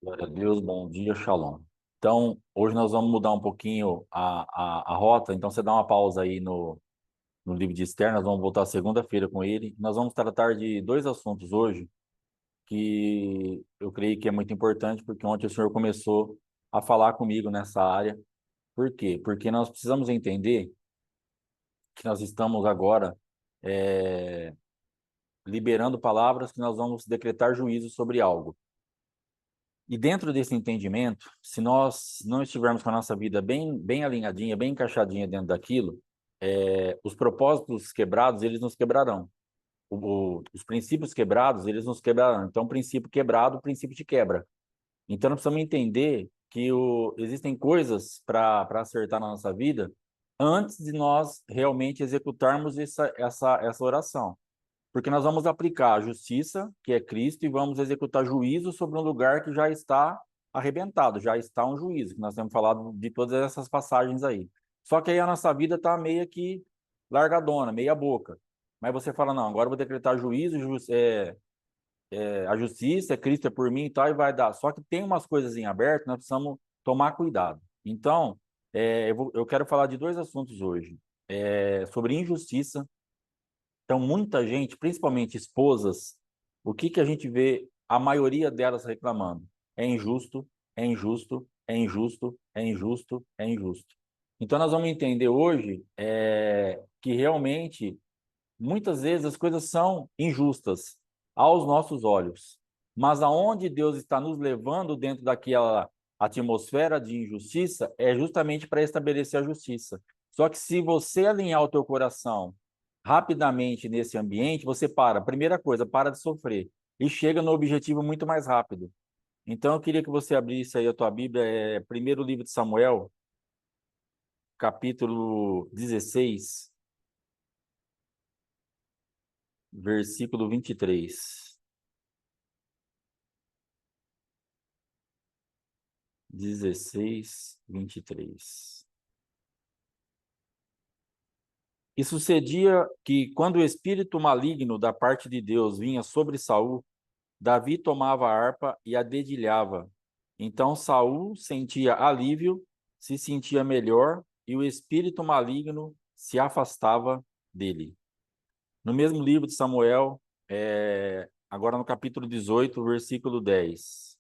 Glória a Deus, bom dia, Shalom. Então, hoje nós vamos mudar um pouquinho a rota. Então, você dá uma pausa aí no livro de Esther, nós vamos voltar segunda-feira com ele. Nós vamos tratar de dois assuntos hoje que eu creio que é muito importante, porque ontem o senhor começou a falar comigo nessa área. Por quê? Porque nós precisamos entender que nós estamos agora é, liberando palavras que nós vamos decretar juízo sobre algo. E dentro desse entendimento, se nós não estivermos com a nossa vida bem alinhadinha, bem encaixadinha dentro daquilo, os propósitos quebrados, eles nos quebrarão. Os princípios quebrados, eles nos quebrarão. Então, princípio quebrado, o princípio te quebra. Então, nós precisamos entender que existem coisas para acertar na nossa vida antes de nós realmente executarmos essa oração. Porque nós vamos aplicar a justiça, que é Cristo, e vamos executar juízo sobre um lugar que já está arrebentado, já está um juízo, que nós temos falado de todas essas passagens aí. Só que aí a nossa vida está meio que largadona, meia boca. Mas você fala, não, agora eu vou decretar juízo, a justiça, Cristo é por mim e tal, e vai dar. Só que tem umas coisas em aberto, nós precisamos tomar cuidado. Então, eu quero falar de dois assuntos hoje. Sobre injustiça. Então, muita gente, principalmente esposas, o que que a gente vê a maioria delas reclamando? É injusto, é injusto, é injusto, é injusto, é injusto. Então, nós vamos entender hoje que realmente, muitas vezes, as coisas são injustas aos nossos olhos. Mas aonde Deus está nos levando dentro daquela atmosfera de injustiça é justamente para estabelecer a justiça. Só que se você alinhar o teu coração rapidamente nesse ambiente, você para. Primeira coisa, para de sofrer e chega no objetivo muito mais rápido. Então, eu queria que você abrisse aí a tua Bíblia, primeiro livro de Samuel, capítulo 16, versículo 23. 16, 23. E sucedia que, quando o espírito maligno da parte de Deus vinha sobre Saul, Davi tomava a harpa e a dedilhava. Então Saul sentia alívio, se sentia melhor, e o espírito maligno se afastava dele. No mesmo livro de Samuel, agora no capítulo 18, versículo 10.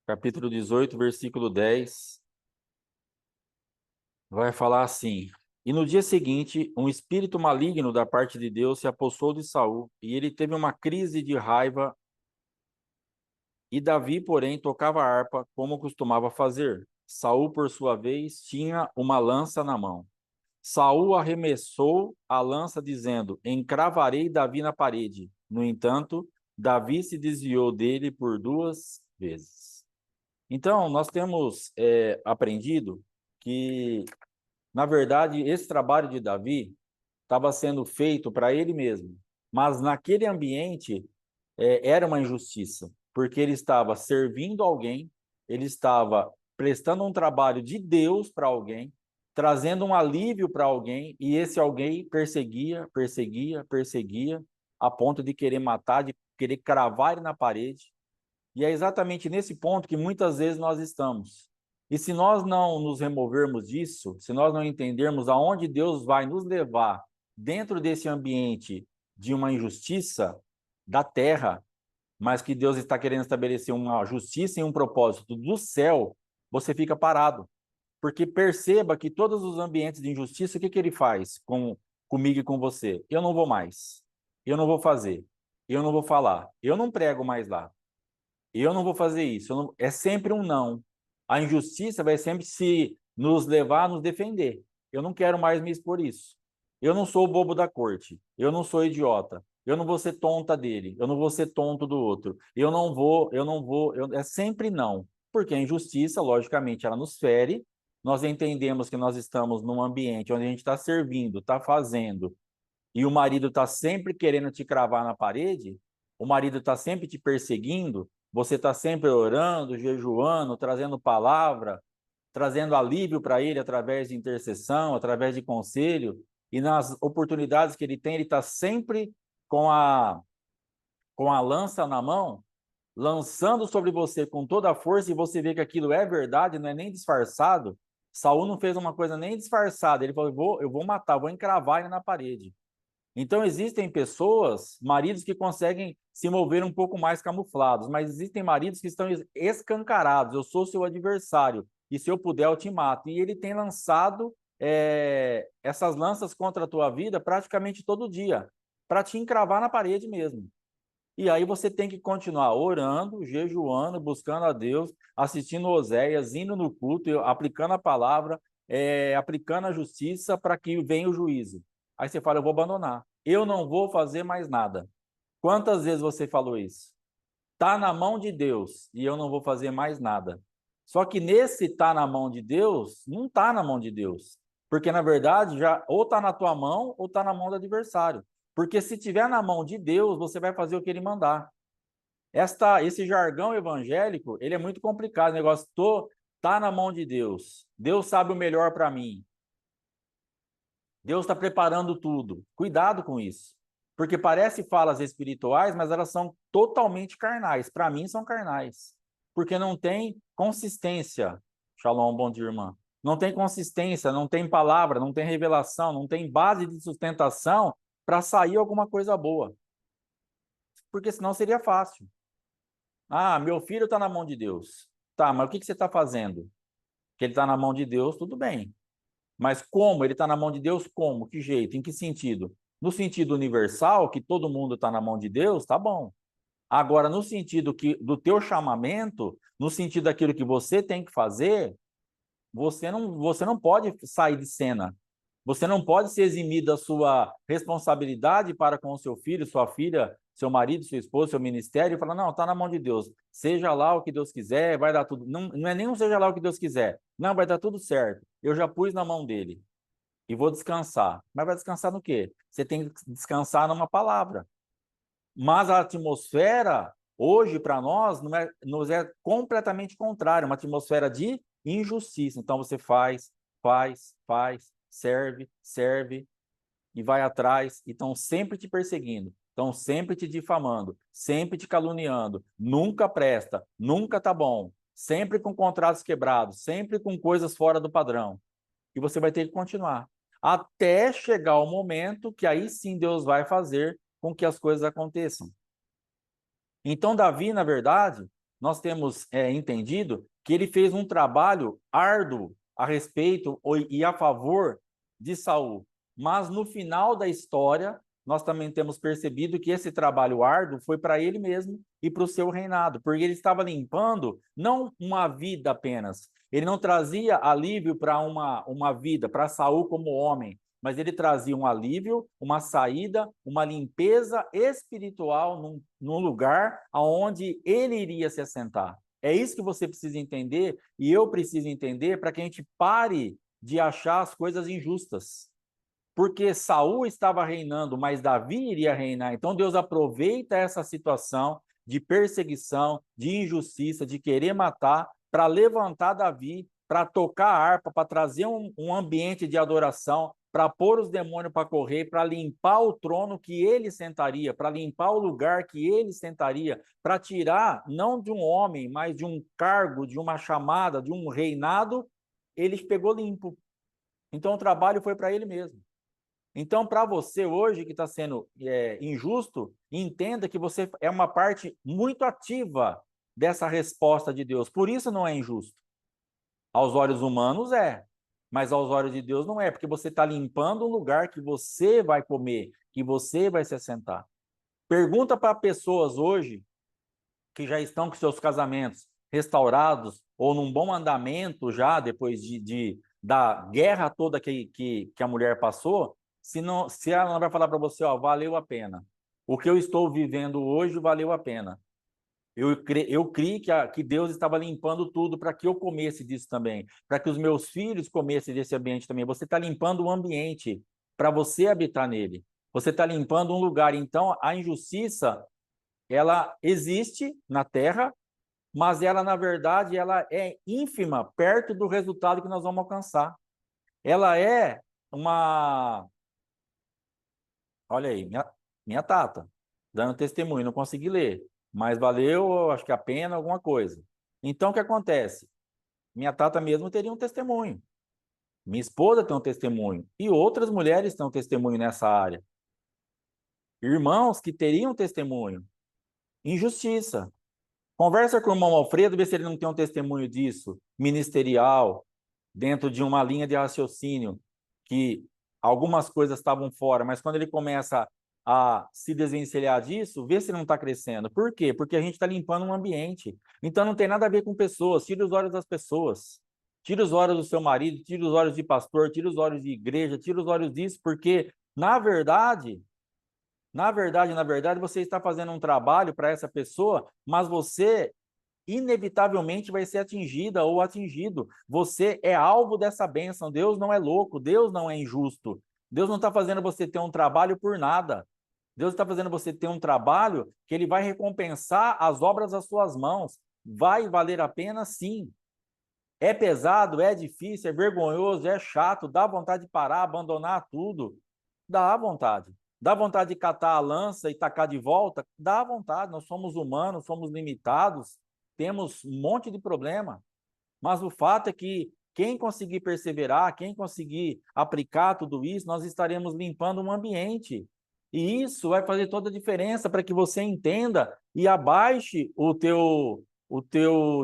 Capítulo 18, versículo 10, vai falar assim: E no dia seguinte, um espírito maligno da parte de Deus se apossou de Saul, e ele teve uma crise de raiva. E Davi, porém, tocava a harpa como costumava fazer. Saul, por sua vez, tinha uma lança na mão. Saul arremessou a lança, dizendo: Encravarei Davi na parede. No entanto, Davi se desviou dele por duas vezes. Então, nós temos aprendido que, na verdade, esse trabalho de Davi estava sendo feito para ele mesmo, mas naquele ambiente era uma injustiça, porque ele estava servindo alguém, ele estava prestando um trabalho de Deus para alguém, trazendo um alívio para alguém, e esse alguém perseguia, perseguia, perseguia, a ponto de querer matar, de querer cravar ele na parede. E é exatamente nesse ponto que muitas vezes nós estamos. E se nós não nos removermos disso, se nós não entendermos aonde Deus vai nos levar dentro desse ambiente de uma injustiça da terra, mas que Deus está querendo estabelecer uma justiça e um propósito do céu, você fica parado. Porque perceba que todos os ambientes de injustiça, o que que ele faz comigo e com você? Eu não vou mais. Eu não vou fazer. Eu não vou falar. Eu não prego mais lá. Eu não vou fazer isso. É sempre um não. A injustiça vai sempre se nos levar a nos defender. Eu não quero mais me expor isso. Eu não sou o bobo da corte. Eu não sou idiota. Eu não vou ser tonta dele. Eu não vou ser tonto do outro. Eu não vou. É sempre não. Porque a injustiça, logicamente, ela nos fere. Nós entendemos que nós estamos num ambiente onde a gente está servindo, está fazendo, e o marido está sempre querendo te cravar na parede, o marido está sempre te perseguindo, você está sempre orando, jejuando, trazendo palavra, trazendo alívio para ele através de intercessão, através de conselho, e nas oportunidades que ele tem, ele está sempre com com a lança na mão, lançando sobre você com toda a força, e você vê que aquilo é verdade, não é nem disfarçado. Saul não fez uma coisa nem disfarçada, ele falou, eu vou matar, vou encravar ele na parede. Então, existem pessoas, maridos que conseguem se mover um pouco mais camuflados, mas existem maridos que estão escancarados. Eu sou seu adversário, e se eu puder, eu te mato. E ele tem lançado essas lanças contra a tua vida praticamente todo dia, para te encravar na parede mesmo. E aí você tem que continuar orando, jejuando, buscando a Deus, assistindo Oséias, indo no culto, aplicando a palavra, aplicando a justiça para que venha o juízo. Aí você fala, eu vou abandonar. Eu não vou fazer mais nada. Quantas vezes você falou isso? Tá na mão de Deus e eu não vou fazer mais nada. Só que nesse tá na mão de Deus, não tá na mão de Deus. Porque na verdade já ou tá na tua mão ou tá na mão do adversário. Porque se tiver na mão de Deus, você vai fazer o que ele mandar. Esse jargão evangélico, ele é muito complicado. O negócio tá na mão de Deus. Deus sabe o melhor para mim. Deus está preparando tudo. Cuidado com isso. Porque parece falas espirituais, mas elas são totalmente carnais. Para mim, são carnais. Porque não tem consistência. Shalom, bom dia, irmã. Não tem consistência, não tem palavra, não tem revelação, não tem base de sustentação para sair alguma coisa boa. Porque senão seria fácil. Ah, meu filho está na mão de Deus. Tá, mas o que você está fazendo? Que ele está na mão de Deus, tudo bem. Mas como? Ele está na mão de Deus? Como? Que jeito? Em que sentido? No sentido universal, que todo mundo está na mão de Deus, tá bom. Agora, no sentido do teu chamamento, no sentido daquilo que você tem que fazer, você não pode sair de cena. Você não pode se eximir da sua responsabilidade para com o seu filho, sua filha, seu marido, sua esposa, seu ministério, e falar, não, está na mão de Deus. Seja lá o que Deus quiser, vai dar tudo. Não, não é nem um seja lá o que Deus quiser. Não, vai dar tudo certo. Eu já pus na mão dele e vou descansar. Mas vai descansar no quê? Você tem que descansar numa palavra. Mas a atmosfera, hoje, para nós, nos é completamente contrária, uma atmosfera de injustiça. Então, você faz, serve, e vai atrás, e estão sempre te perseguindo, estão sempre te difamando, sempre te caluniando, nunca presta, nunca tá bom, sempre com contratos quebrados, sempre com coisas fora do padrão. E você vai ter que continuar, até chegar o momento que aí sim Deus vai fazer com que as coisas aconteçam. Então, Davi, na verdade, nós temos entendido que ele fez um trabalho árduo a respeito e a favor de Saul. Mas no final da história, nós também temos percebido que esse trabalho árduo foi para ele mesmo e para o seu reinado, porque ele estava limpando não uma vida apenas, ele não trazia alívio para uma vida, para Saul como homem, mas ele trazia um alívio, uma saída, uma limpeza espiritual num lugar aonde ele iria se assentar. É isso que você precisa entender e eu preciso entender para que a gente pare de achar as coisas injustas. Porque Saul estava reinando, mas Davi iria reinar. Então Deus aproveita essa situação de perseguição, de injustiça, de querer matar, para levantar Davi, para tocar a harpa, para trazer um ambiente de adoração, para pôr os demônios para correr, para limpar o trono que ele sentaria, para limpar o lugar que ele sentaria, para tirar, não de um homem, mas de um cargo, de uma chamada, de um reinado, ele pegou limpo. Então o trabalho foi para ele mesmo. Então, para você hoje que está sendo injusto, entenda que você é uma parte muito ativa dessa resposta de Deus. Por isso não é injusto. Aos olhos humanos é, mas aos olhos de Deus não é, porque você está limpando um lugar que você vai comer, que você vai se assentar. Pergunta para pessoas hoje que já estão com seus casamentos restaurados ou num bom andamento já, depois da guerra toda que a mulher passou, se ela não vai falar para você, ó, valeu a pena. O que eu estou vivendo hoje valeu a pena. Eu criei que Deus estava limpando tudo para que eu comesse disso também, para que os meus filhos comessem desse ambiente também. Você está limpando o ambiente para você habitar nele. Você está limpando um lugar. Então, a injustiça, ela existe na Terra, mas ela, na verdade, ela é ínfima perto do resultado que nós vamos alcançar. Ela é uma... Olha aí, minha Tata. dando testemunho, não consegui ler, mas valeu, acho que a pena, alguma coisa. Então, o que acontece? Minha tata mesmo teria um testemunho. Minha esposa tem um testemunho. E outras mulheres têm um testemunho nessa área. Irmãos que teriam testemunho. Injustiça. Conversa com o irmão Alfredo, vê se ele não tem um testemunho disso, ministerial, dentro de uma linha de raciocínio, que algumas coisas estavam fora, mas quando ele começa a se desvencilhar disso, vê se ele não está crescendo. Por quê? Porque a gente está limpando um ambiente. Então não tem nada a ver com pessoas, tira os olhos das pessoas. Tira os olhos do seu marido, tira os olhos de pastor, tira os olhos de igreja, tira os olhos disso, porque, na verdade, você está fazendo um trabalho para essa pessoa, mas você inevitavelmente vai ser atingida ou atingido. Você é alvo dessa bênção. Deus não é louco, Deus não é injusto. Deus não está fazendo você ter um trabalho por nada. Deus está fazendo você ter um trabalho que ele vai recompensar as obras das suas mãos. Vai valer a pena, sim. É pesado, é difícil, é vergonhoso, é chato, dá vontade de parar, abandonar tudo. Dá vontade. Dá vontade de catar a lança e tacar de volta? Dá vontade. Nós somos humanos, somos limitados, temos um monte de problema. Mas o fato é que quem conseguir perseverar, quem conseguir aplicar tudo isso, nós estaremos limpando um ambiente. E isso vai fazer toda a diferença para que você entenda e abaixe o teu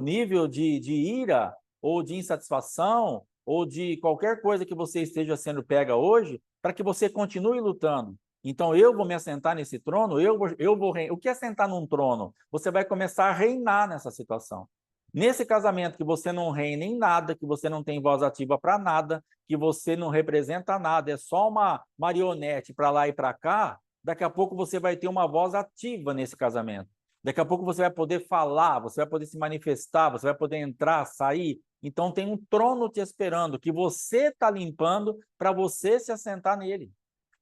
nível de ira ou de insatisfação ou de qualquer coisa que você esteja sendo pega hoje, para que você continue lutando. Então, eu vou me assentar nesse trono, eu vou. O que é sentar num trono? Você vai começar a reinar nessa situação. Nesse casamento que você não reina em nada, que você não tem voz ativa para nada, que você não representa nada, é só uma marionete para lá e para cá, daqui a pouco você vai ter uma voz ativa nesse casamento. Daqui a pouco você vai poder falar, você vai poder se manifestar, você vai poder entrar, sair. Então tem um trono te esperando que você está limpando para você se assentar nele,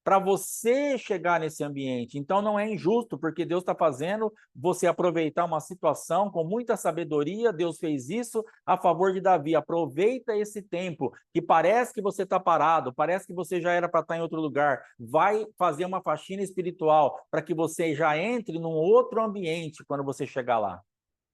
para você chegar nesse ambiente. Então não é injusto, porque Deus está fazendo você aproveitar uma situação com muita sabedoria. Deus fez isso a favor de Davi. Aproveita esse tempo que parece que você está parado, parece que você já era para estar em outro lugar. Vai fazer uma faxina espiritual para que você já entre num outro ambiente quando você chegar lá.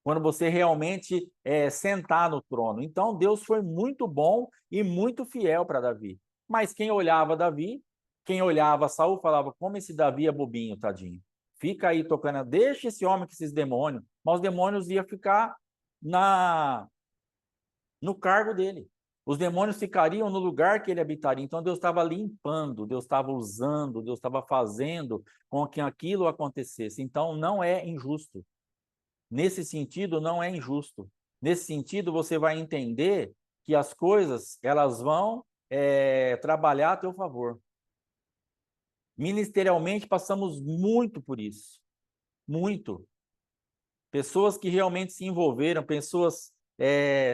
Quando você realmente sentar no trono. Então, Deus foi muito bom e muito fiel para Davi. Mas quem olhava Davi, quem olhava Saul, falava: como esse Davi é bobinho, tadinho. Fica aí tocando, deixa esse homem com esses demônios. Mas os demônios iam ficar no cargo dele. Os demônios ficariam no lugar que ele habitaria. Então, Deus estava limpando, Deus estava usando, Deus estava fazendo com que aquilo acontecesse. Então, não é injusto. Nesse sentido, não é injusto. Nesse sentido, você vai entender que as coisas elas vão trabalhar a teu favor. Ministerialmente, passamos muito por isso. Muito. Pessoas que realmente se envolveram, pessoas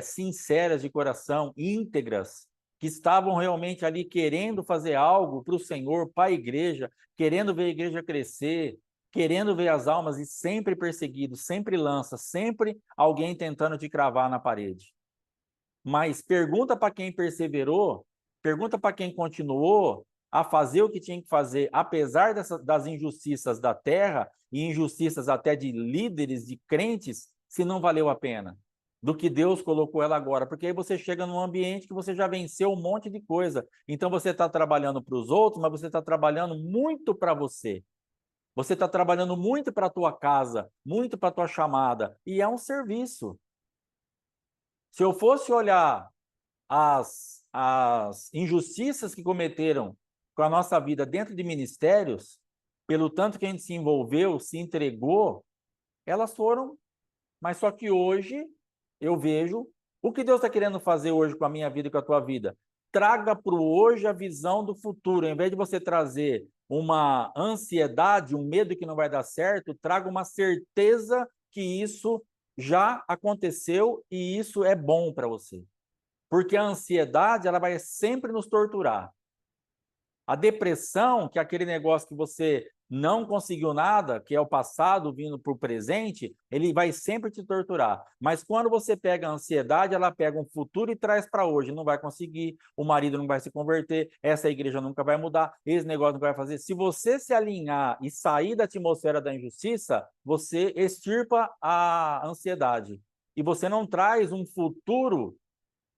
sinceras de coração, íntegras, que estavam realmente ali querendo fazer algo para o Senhor, para a igreja, querendo ver a igreja crescer, querendo ver as almas e sempre perseguido, sempre lança, sempre alguém tentando te cravar na parede. Mas pergunta para quem perseverou, pergunta para quem continuou a fazer o que tinha que fazer, apesar das injustiças da terra e injustiças até de líderes, de crentes, se não valeu a pena do que Deus colocou ela agora. Porque aí você chega num ambiente que você já venceu um monte de coisa. Então você está trabalhando para os outros, mas você está trabalhando muito para você. Você está trabalhando muito para a tua casa, muito para a tua chamada. E é um serviço. Se eu fosse olhar as injustiças que cometeram com a nossa vida dentro de ministérios, pelo tanto que a gente se envolveu, se entregou, elas foram, mas só que hoje eu vejo o que Deus está querendo fazer hoje com a minha vida e com a tua vida. Traga para o hoje a visão do futuro. Em vez de você trazer uma ansiedade, um medo que não vai dar certo, traga uma certeza que isso já aconteceu e isso é bom para você. Porque a ansiedade, ela vai sempre nos torturar. A depressão, que é aquele negócio que você não conseguiu nada, que é o passado vindo para o presente, ele vai sempre te torturar. Mas quando você pega a ansiedade, ela pega um futuro e traz para hoje. Não vai conseguir, o marido não vai se converter, essa igreja nunca vai mudar, esse negócio não vai fazer. Se você se alinhar e sair da atmosfera da injustiça, você extirpa a ansiedade. E você não traz um futuro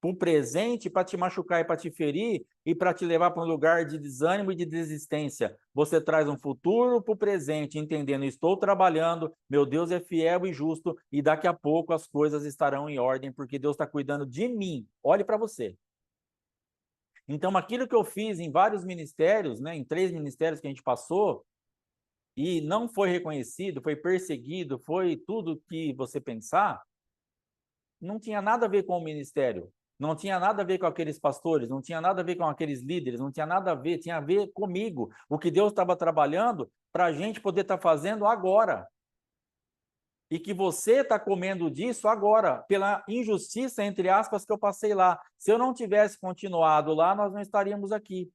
para o presente para te machucar e para te ferir e para te levar para um lugar de desânimo e de desistência. Você traz um futuro para o presente, entendendo, estou trabalhando, meu Deus é fiel e justo e daqui a pouco as coisas estarão em ordem, porque Deus está cuidando de mim. Olhe para você. Então, aquilo que eu fiz em vários ministérios, né, em 3 ministérios que a gente passou, e não foi reconhecido, foi perseguido, foi tudo que você pensar, não tinha nada a ver com o ministério, não tinha nada a ver com aqueles pastores, não tinha nada a ver com aqueles líderes, não tinha nada a ver, tinha a ver comigo, o que Deus estava trabalhando para a gente poder estar fazendo agora. E que você está comendo disso agora, pela injustiça, entre aspas, que eu passei lá. Se eu não tivesse continuado lá, nós não estaríamos aqui.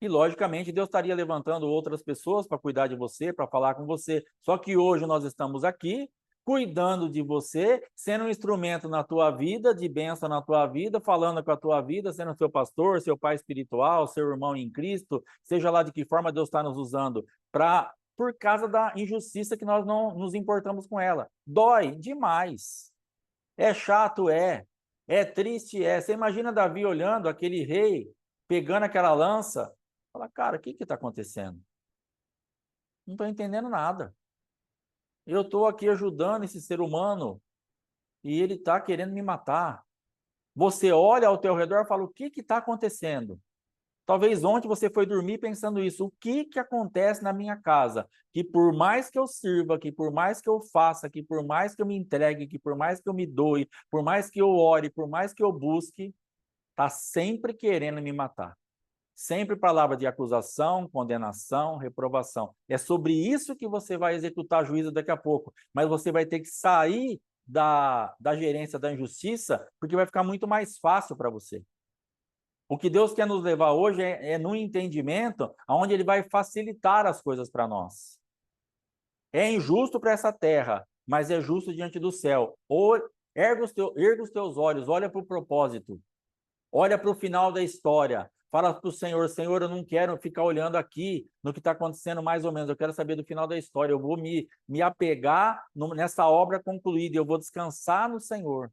E, logicamente, Deus estaria levantando outras pessoas para cuidar de você, para falar com você. Só que hoje nós estamos aqui, cuidando de você, sendo um instrumento na tua vida, de bênção na tua vida, falando com a tua vida, sendo seu pastor, seu pai espiritual, seu irmão em Cristo, seja lá de que forma Deus está nos usando, por causa da injustiça que nós não nos importamos com ela. Dói demais. É chato, é triste, é. Você imagina Davi olhando aquele rei, pegando aquela lança, fala, cara, o que está acontecendo? Não estou entendendo nada. Eu estou aqui ajudando esse ser humano e ele está querendo me matar. Você olha ao teu redor e fala, o que está acontecendo? Talvez ontem você foi dormir pensando isso. O que acontece na minha casa? Que por mais que eu sirva, que por mais que eu faça, que por mais que eu me entregue, que por mais que eu me doe, por mais que eu ore, por mais que eu busque, está sempre querendo me matar. Sempre palavra de acusação, condenação, reprovação. É sobre isso que você vai executar juízo daqui a pouco. Mas você vai ter que sair da gerência da injustiça, porque vai ficar muito mais fácil para você. O que Deus quer nos levar hoje é no entendimento onde Ele vai facilitar as coisas para nós. É injusto para essa terra, mas é justo diante do céu. Erga os teus olhos, olha para o propósito. Olha para o final da história. Fala para o Senhor, Senhor, eu não quero ficar olhando aqui no que está acontecendo mais ou menos. Eu quero saber do final da história. Eu vou me apegar nessa obra concluída. Eu vou descansar no Senhor.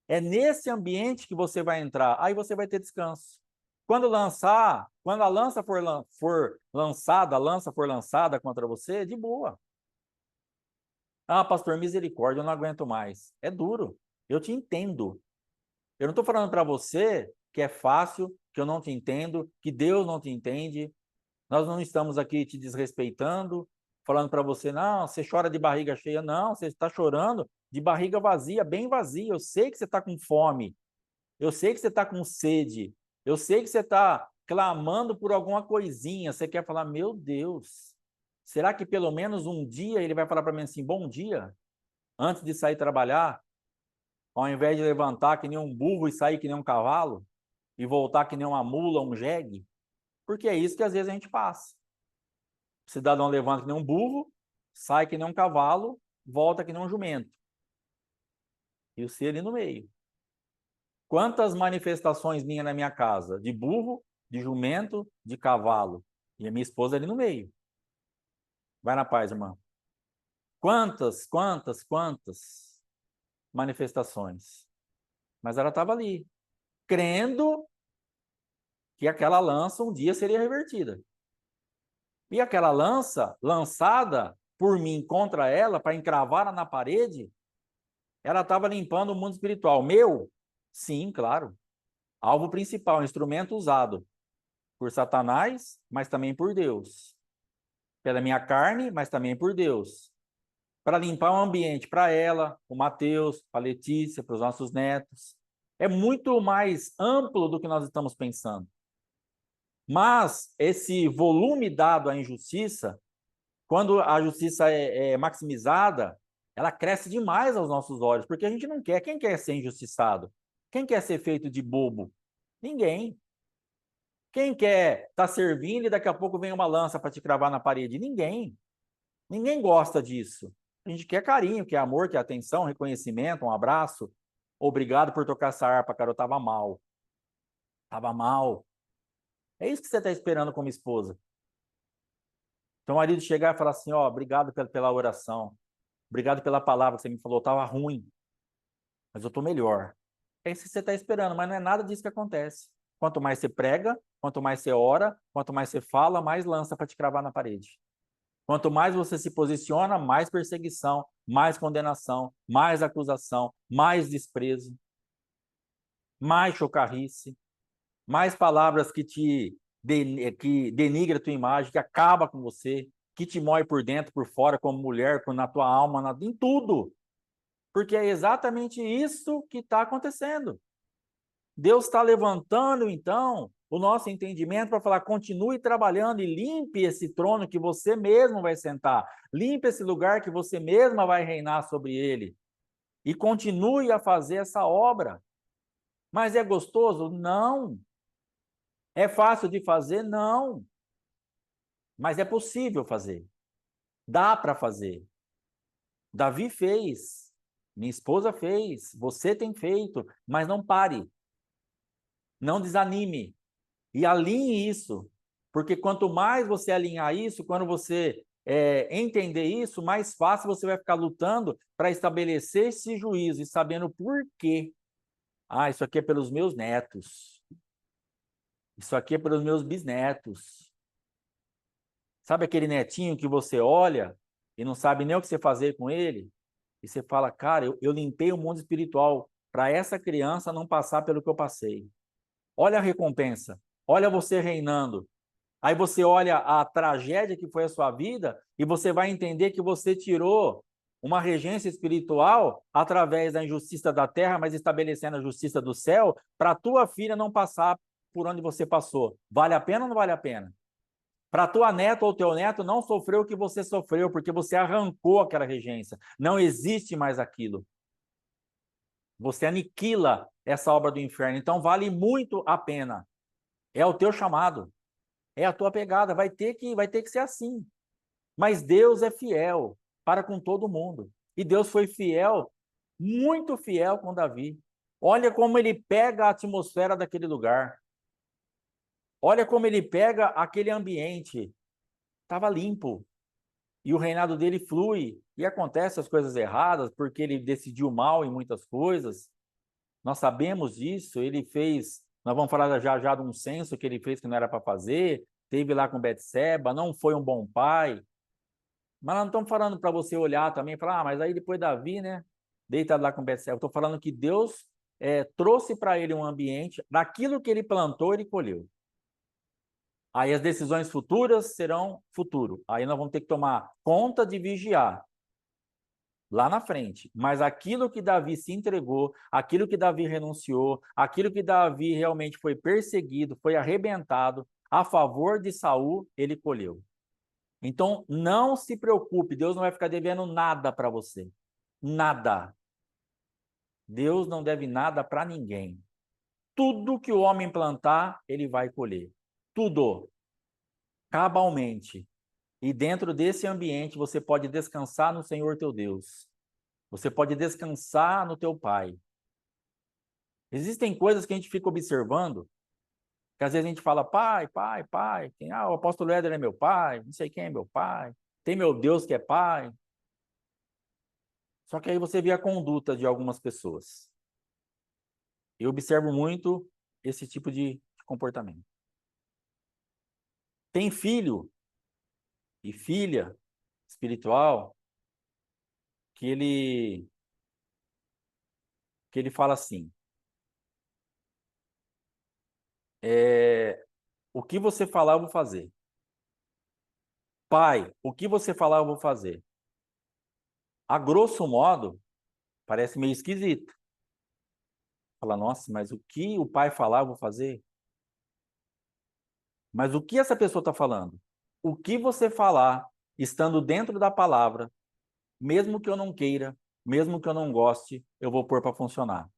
É nesse ambiente que você vai entrar. Aí você vai ter descanso. Quando a lança for lançada, a lança for lançada contra você, de boa. Ah, pastor, misericórdia, eu não aguento mais. É duro. Eu te entendo. Eu não estou falando para você que é fácil, que eu não te entendo, que Deus não te entende. Nós não estamos aqui te desrespeitando, falando para você, não, você chora de barriga cheia. Não, você está chorando de barriga vazia, bem vazia. Eu sei que você está com fome. Eu sei que você está com sede. Eu sei que você está clamando por alguma coisinha. Você quer falar, meu Deus, será que pelo menos um dia ele vai falar para mim assim, bom dia, antes de sair trabalhar, ao invés de levantar que nem um burro e sair que nem um cavalo? E voltar que nem uma mula, um jegue, porque é isso que às vezes a gente passa. O cidadão levanta que nem um burro, sai que nem um cavalo, volta que nem um jumento. E o ser ali no meio. Quantas manifestações minha na minha casa? De burro, de jumento, de cavalo. E a minha esposa ali no meio. Vai na paz, irmã. Quantas manifestações. Mas ela estava ali, crendo que aquela lança um dia seria revertida. E aquela lança, lançada por mim contra ela, para encravá-la na parede, ela estava limpando o mundo espiritual. Meu? Sim, claro. Alvo principal, instrumento usado por Satanás, mas também por Deus. Pela minha carne, mas também por Deus. Para limpar o ambiente para ela, o Mateus, para a Letícia, para os nossos netos. É muito mais amplo do que nós estamos pensando. Mas esse volume dado à injustiça, quando a justiça é maximizada, ela cresce demais aos nossos olhos, porque a gente não quer. Quem quer ser injustiçado? Quem quer ser feito de bobo? Ninguém. Quem quer estar servindo e daqui a pouco vem uma lança para te cravar na parede? Ninguém. Ninguém gosta disso. A gente quer carinho, quer amor, quer atenção, reconhecimento, um abraço. Obrigado por tocar essa harpa, cara, eu tava mal. Tava mal. É isso que você está esperando como esposa. Então, o marido chegar e falar assim, ó, obrigado pela oração. Obrigado pela palavra que você me falou, tava ruim, mas eu tô melhor. É isso que você está esperando, mas não é nada disso que acontece. Quanto mais você prega, quanto mais você ora, quanto mais você fala, mais lança para te cravar na parede. Quanto mais você se posiciona, mais perseguição, mais condenação, mais acusação, mais desprezo, mais chocarrice, mais palavras que denigra a tua imagem, que acaba com você, que te moe por dentro, por fora, como mulher, na tua alma, em tudo. Porque é exatamente isso que está acontecendo. Deus está levantando, então, o nosso entendimento para falar, continue trabalhando e limpe esse trono que você mesmo vai sentar. Limpe esse lugar que você mesma vai reinar sobre ele. E continue a fazer essa obra. Mas é gostoso? Não. É fácil de fazer? Não. Mas é possível fazer. Dá para fazer. Davi fez. Minha esposa fez. Você tem feito. Mas não pare. Não desanime. E alinhe isso, porque quanto mais você alinhar isso, quando você entender isso, mais fácil você vai ficar lutando para estabelecer esse juízo e sabendo por quê. Ah, isso aqui é pelos meus netos. Isso aqui é pelos meus bisnetos. Sabe aquele netinho que você olha e não sabe nem o que você fazer com ele? E você fala, cara, eu limpei o mundo espiritual para essa criança não passar pelo que eu passei. Olha a recompensa. Olha você reinando. Aí você olha a tragédia que foi a sua vida e você vai entender que você tirou uma regência espiritual através da injustiça da terra, mas estabelecendo a justiça do céu, para a tua filha não passar por onde você passou. Vale a pena ou não vale a pena? Para tua neta ou teu neto não sofreu o que você sofreu, porque você arrancou aquela regência. Não existe mais aquilo. Você aniquila essa obra do inferno. Então vale muito a pena. É o teu chamado. É a tua pegada, vai ter que ser assim. Mas Deus é fiel para com todo mundo. E Deus foi fiel, muito fiel com Davi. Olha como ele pega a atmosfera daquele lugar. Olha como ele pega aquele ambiente. Estava limpo. E o reinado dele flui. E acontecem as coisas erradas, porque ele decidiu mal em muitas coisas. Nós sabemos disso. Ele fez, nós vamos falar já já de um censo que ele fez que não era para fazer. Teve lá com Betseba, não foi um bom pai. Mas nós não estamos falando para você olhar também e falar, mas aí depois Davi, né? Deitado lá com Betseba. Eu estou falando que Deus trouxe para ele um ambiente, daquilo que ele plantou, ele colheu. Aí as decisões futuras serão futuro. Aí nós vamos ter que tomar conta de vigiar lá na frente. Mas aquilo que Davi se entregou, aquilo que Davi renunciou, aquilo que Davi realmente foi perseguido, foi arrebentado a favor de Saul, ele colheu. Então, não se preocupe, Deus não vai ficar devendo nada para você. Nada. Deus não deve nada para ninguém. Tudo que o homem plantar, ele vai colher. Tudo. Cabalmente. E dentro desse ambiente, você pode descansar no Senhor teu Deus. Você pode descansar no teu Pai. Existem coisas que a gente fica observando, que às vezes a gente fala, pai, pai, pai. O apóstolo Éder é meu pai, não sei quem é meu pai. Tem meu Deus que é pai. Só que aí você vê a conduta de algumas pessoas. Eu observo muito esse tipo de comportamento. Tem filho e filha espiritual que ele fala assim, o que você falar eu vou fazer. Pai, o que você falar eu vou fazer. A grosso modo, parece meio esquisito. Fala, nossa, mas o que o pai falar eu vou fazer? Mas o que essa pessoa está falando? O que você falar, estando dentro da palavra, mesmo que eu não queira, mesmo que eu não goste, eu vou pôr para funcionar.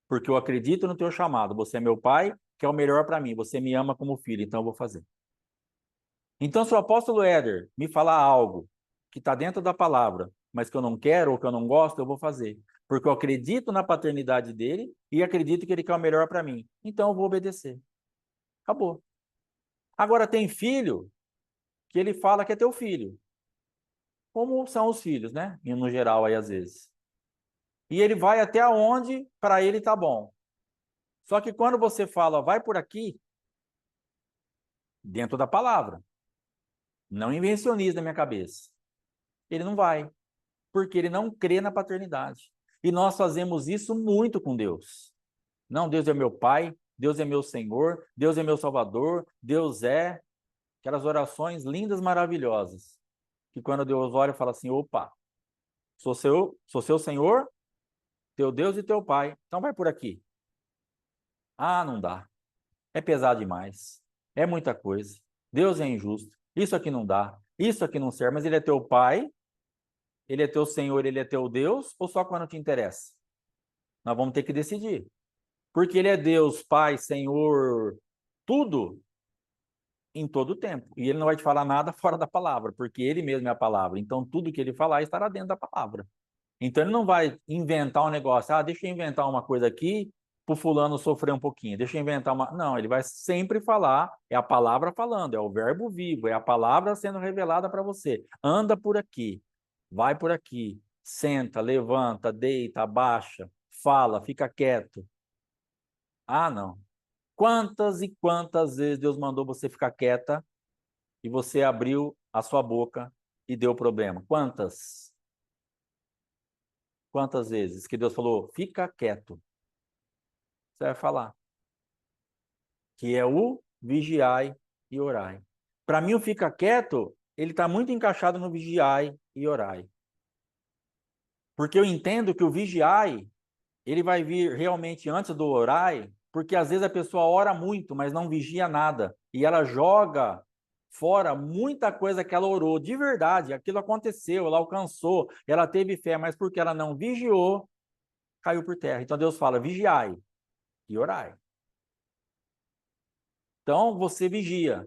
porque eu acredito no teu chamado. Você é meu pai, que é o melhor para mim. Você me ama como filho, então eu vou fazer. Então, se o apóstolo Éder me falar algo que está dentro da palavra, mas que eu não quero ou que eu não gosto, eu vou fazer. Porque eu acredito na paternidade dele e acredito que ele quer o melhor para mim. Então, eu vou obedecer. Acabou. Agora, tem filho que ele fala que é teu filho. Como são os filhos, né? E no geral, aí, às vezes. E ele vai até onde para ele tá bom. Só que quando você fala, vai por aqui, dentro da palavra, não invencioniza na minha cabeça. Ele não vai, porque ele não crê na paternidade. E nós fazemos isso muito com Deus. Não, Deus é meu pai, Deus é meu Senhor, Deus é meu Salvador, Deus é aquelas orações lindas, maravilhosas, que quando Deus olha, fala assim, opa, sou seu Senhor, teu Deus e teu Pai, então vai por aqui. Ah, não dá, é pesado demais, é muita coisa, Deus é injusto, isso aqui não dá, isso aqui não serve, mas Ele é teu Pai, Ele é teu Senhor, Ele é teu Deus, ou só quando te interessa? Nós vamos ter que decidir. Porque Ele é Deus, Pai, Senhor, tudo em todo o tempo. E Ele não vai te falar nada fora da palavra, porque Ele mesmo é a palavra. Então, tudo que Ele falar estará dentro da palavra. Então, Ele não vai inventar um negócio. Ah, deixa eu inventar uma coisa aqui para o fulano sofrer um pouquinho. Deixa eu inventar uma... Não, Ele vai sempre falar. É a palavra falando, é o verbo vivo, é a palavra sendo revelada para você. Anda por aqui, vai por aqui, senta, levanta, deita, abaixa, fala, fica quieto. Ah, não. Quantas e quantas vezes Deus mandou você ficar quieta e você abriu a sua boca e deu problema? Quantas? Quantas vezes que Deus falou, fica quieto? Você vai falar. Que é o vigiai e orai. Para mim, o fica quieto, ele está muito encaixado no vigiai e orai. Porque eu entendo que o vigiai, ele vai vir realmente antes do orai, porque às vezes a pessoa ora muito, mas não vigia nada. E ela joga fora muita coisa que ela orou de verdade. Aquilo aconteceu, ela alcançou, ela teve fé, mas porque ela não vigiou, caiu por terra. Então Deus fala: vigiai e orai. Então você vigia.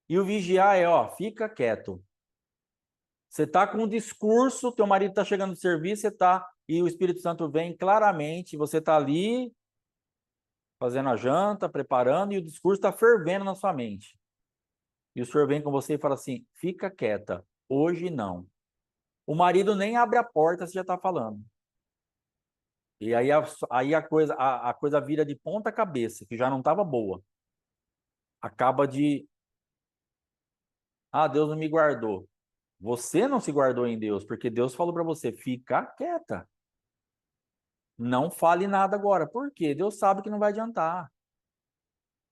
E o vigiar é, ó, fica quieto. Você está com um discurso, teu marido está chegando do serviço, você tá, e o Espírito Santo vem claramente, você está ali fazendo a janta, preparando, e o discurso está fervendo na sua mente. E o senhor vem com você e fala assim: fica quieta, hoje não. O marido nem abre a porta, você já está falando. E aí a coisa vira de ponta cabeça, que já não estava boa. Acaba de, ah, Deus não me guardou. Você não se guardou em Deus, porque Deus falou para você: fica quieta. Não fale nada agora. Por quê? Deus sabe que não vai adiantar.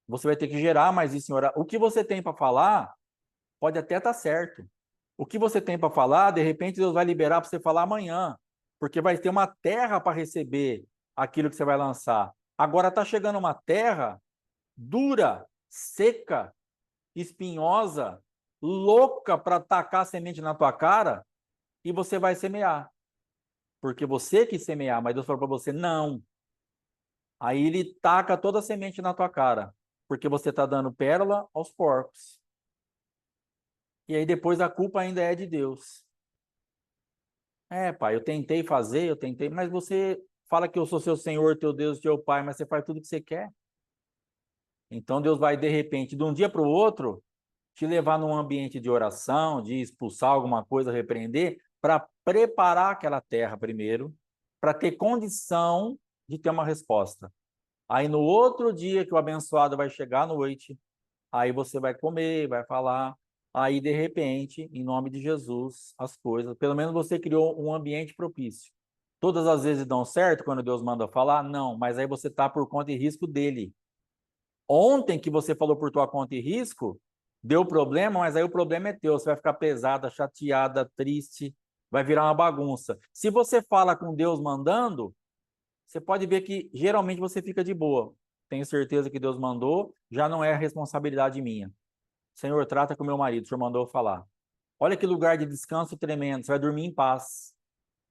Você vai ter que gerar mais isso em oração. O que você tem para falar pode até estar certo. O que você tem para falar, de repente Deus vai liberar para você falar amanhã, porque vai ter uma terra para receber aquilo que você vai lançar. Agora está chegando uma terra dura, seca, espinhosa, louca para tacar a semente na tua cara e você vai semear. Porque você quis semear, mas Deus falou para você: não. Aí ele taca toda a semente na tua cara, porque você está dando pérola aos porcos. E aí depois a culpa ainda é de Deus. É, pai, eu tentei fazer, eu tentei, mas você fala que eu sou seu Senhor, teu Deus, teu Pai, mas você faz tudo o que você quer. Então Deus vai, de repente, de um dia para o outro, te levar num ambiente de oração, de expulsar alguma coisa, repreender, para preparar aquela terra primeiro, para ter condição de ter uma resposta. Aí no outro dia que o abençoado vai chegar à noite, aí você vai comer, vai falar, aí de repente, em nome de Jesus, as coisas, pelo menos você criou um ambiente propício. Todas as vezes dão certo quando Deus manda falar? Não, mas aí você está por conta e risco dele. Ontem que você falou por tua conta e risco, deu problema, mas aí o problema é teu, você vai ficar pesada, chateada, triste, vai virar uma bagunça. Se você fala com Deus mandando, você pode ver que geralmente você fica de boa. Tenho certeza que Deus mandou, já não é responsabilidade minha. Senhor, trata com meu marido, o Senhor mandou eu falar. Olha que lugar de descanso tremendo, você vai dormir em paz.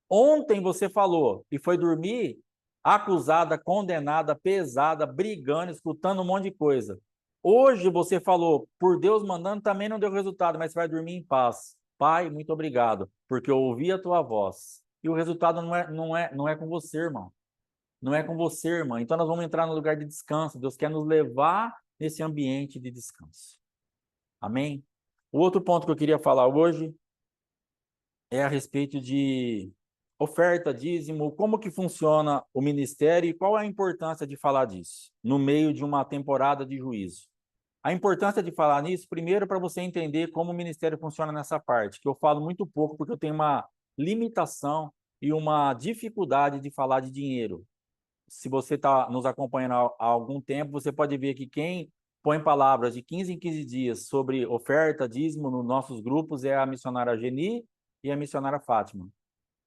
Ontem você falou e foi dormir, acusada, condenada, pesada, brigando, escutando um monte de coisa. Hoje você falou, por Deus mandando, também não deu resultado, mas você vai dormir em paz. Pai, muito obrigado, porque eu ouvi a tua voz. E o resultado não é com você, irmão. Não é com você, irmã. Então nós vamos entrar no lugar de descanso. Deus quer nos levar nesse ambiente de descanso. Amém? O outro ponto que eu queria falar hoje é a respeito de oferta, dízimo, como que funciona o ministério e qual é a importância de falar disso no meio de uma temporada de juízo. A importância de falar nisso, primeiro, para você entender como o ministério funciona nessa parte, que eu falo muito pouco porque eu tenho uma limitação e uma dificuldade de falar de dinheiro. Se você está nos acompanhando há algum tempo, você pode ver que quem põe palavras de 15 em 15 dias sobre oferta, dízimo nos nossos grupos é a missionária Geni e a missionária Fátima.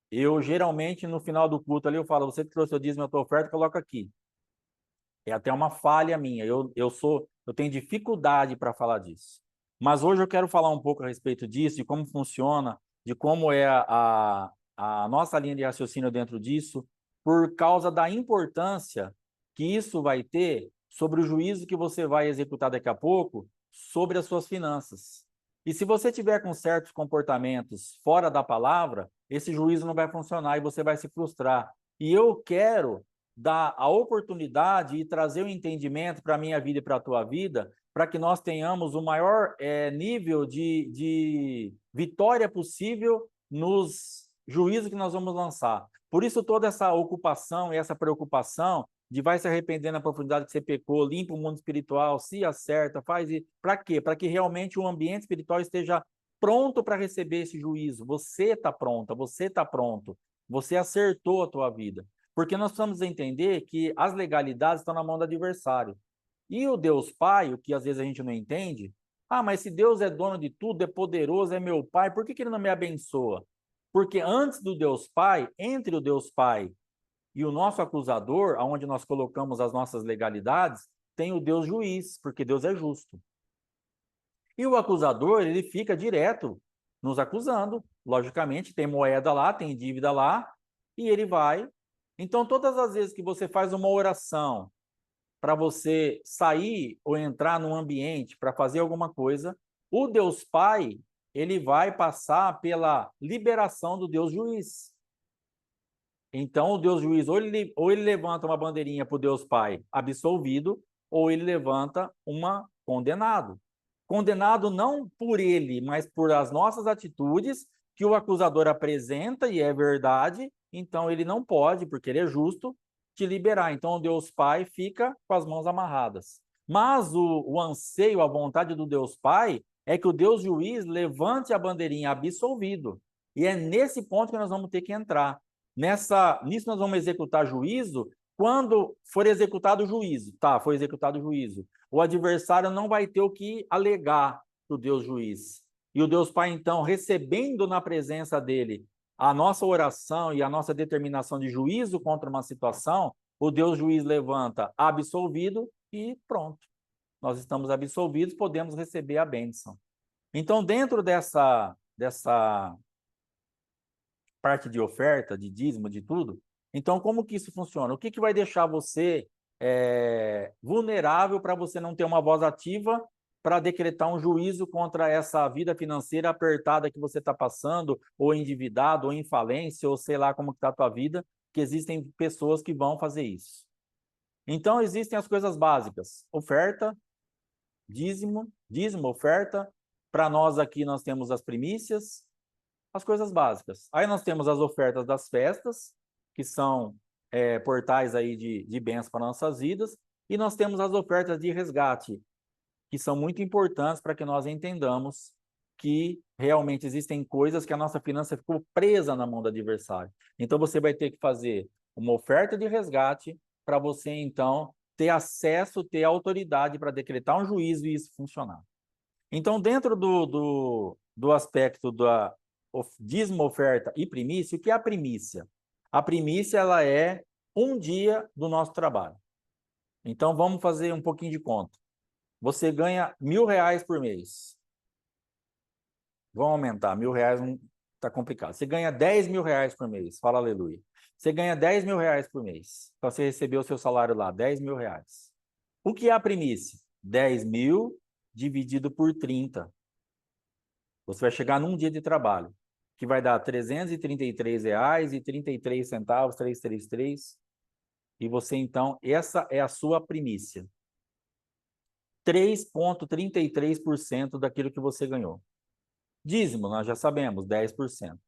Eu, geralmente, no final do culto ali, eu falo, você que trouxe o dízimo e a tua oferta, coloca aqui. É até uma falha minha, eu tenho dificuldade para falar disso. Mas hoje eu quero falar um pouco a respeito disso, de como funciona, de como é a nossa linha de raciocínio dentro disso, por causa da importância que isso vai ter sobre o juízo que você vai executar daqui a pouco sobre as suas finanças. E se você tiver com certos comportamentos fora da palavra, esse juízo não vai funcionar e você vai se frustrar. E eu quero dar a oportunidade e trazer o entendimento para a minha vida e para a tua vida, para que nós tenhamos o maior nível de vitória possível nos juízos que nós vamos lançar. Por isso, toda essa ocupação e essa preocupação de vai se arrepender na profundidade que você pecou, limpa o mundo espiritual, se acerta, faz isso. Para quê? Para que realmente o ambiente espiritual esteja pronto para receber esse juízo. Você está pronta, você está pronto. Você acertou a tua vida. Porque nós precisamos entender que as legalidades estão na mão do adversário. E o Deus Pai, o que às vezes a gente não entende, mas se Deus é dono de tudo, é poderoso, é meu Pai, por que ele não me abençoa? Porque antes do Deus Pai, entre o Deus Pai e o nosso acusador, aonde nós colocamos as nossas legalidades, tem o Deus juiz, porque Deus é justo. E o acusador, ele fica direto nos acusando, logicamente, tem moeda lá, tem dívida lá, e ele vai. Então, todas as vezes que você faz uma oração para você sair ou entrar num ambiente para fazer alguma coisa, o Deus Pai, ele vai passar pela liberação do Deus Juiz. Então, o Deus Juiz, ou ele levanta uma bandeirinha para o Deus Pai absolvido, ou ele levanta uma condenado. Condenado não por ele, mas por as nossas atitudes que o acusador apresenta, e é verdade, então ele não pode, porque ele é justo, te liberar. Então, o Deus Pai fica com as mãos amarradas. Mas o anseio, a vontade do Deus Pai é que o Deus Juiz levante a bandeirinha absolvido. E é nesse ponto que nós vamos ter que entrar. Nisso nós vamos executar juízo quando for executado o juízo. Tá, foi executado o juízo. O adversário não vai ter o que alegar para o Deus juiz. E o Deus Pai, então, recebendo na presença dele a nossa oração e a nossa determinação de juízo contra uma situação, o Deus juiz levanta absolvido e pronto. Nós estamos absolvidos, podemos receber a bênção. Então, dentro dessa parte de oferta, de dízimo, de tudo. Então, como que isso funciona? O que vai deixar você vulnerável para você não ter uma voz ativa para decretar um juízo contra essa vida financeira apertada que você está passando, ou endividado, ou em falência, ou sei lá como está a tua vida, que existem pessoas que vão fazer isso. Então, existem as coisas básicas: oferta, dízimo, oferta. Para nós aqui, nós temos as primícias, as coisas básicas. Aí nós temos as ofertas das festas, que são portais aí de bênçãos para nossas vidas, e nós temos as ofertas de resgate, que são muito importantes para que nós entendamos que realmente existem coisas que a nossa finança ficou presa na mão do adversário. Então você vai ter que fazer uma oferta de resgate para você, então, ter acesso, ter autoridade para decretar um juízo e isso funcionar. Então, dentro do aspecto da dízimo, oferta e primícia, o que é a primícia? A primícia, ela é um dia do nosso trabalho. Então, vamos fazer um pouquinho de conta. Você ganha R$ 1.000 por mês. Vamos aumentar, R$ 1.000 Tá complicado. Você ganha 10 mil reais por mês. Fala aleluia. Você ganha 10 mil reais por mês. Então você recebeu o seu salário lá, 10 mil reais. O que é a primícia? 10 mil dividido por 30. Você vai chegar num dia de trabalho, que vai dar R$ 333,33, 333. E você, então, essa é a sua primícia. 3,33% daquilo que você ganhou. Dízimo, nós já sabemos, 10%.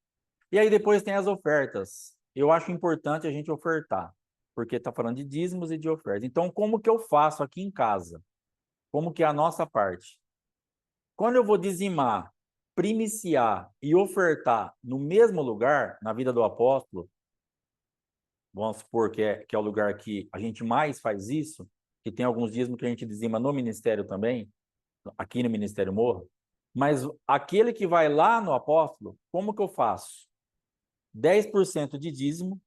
E aí depois tem as ofertas. Eu acho importante a gente ofertar, porque está falando de dízimos e de ofertas. Então, como que eu faço aqui em casa? Como que é a nossa parte? Quando eu vou dizimar, primiciar e ofertar no mesmo lugar, na vida do apóstolo, vamos supor que é o lugar que a gente mais faz isso, que tem alguns dízimos que a gente dizima no ministério também, aqui no Ministério Morro, mas aquele que vai lá no apóstolo, como que eu faço? 10% de dízimo,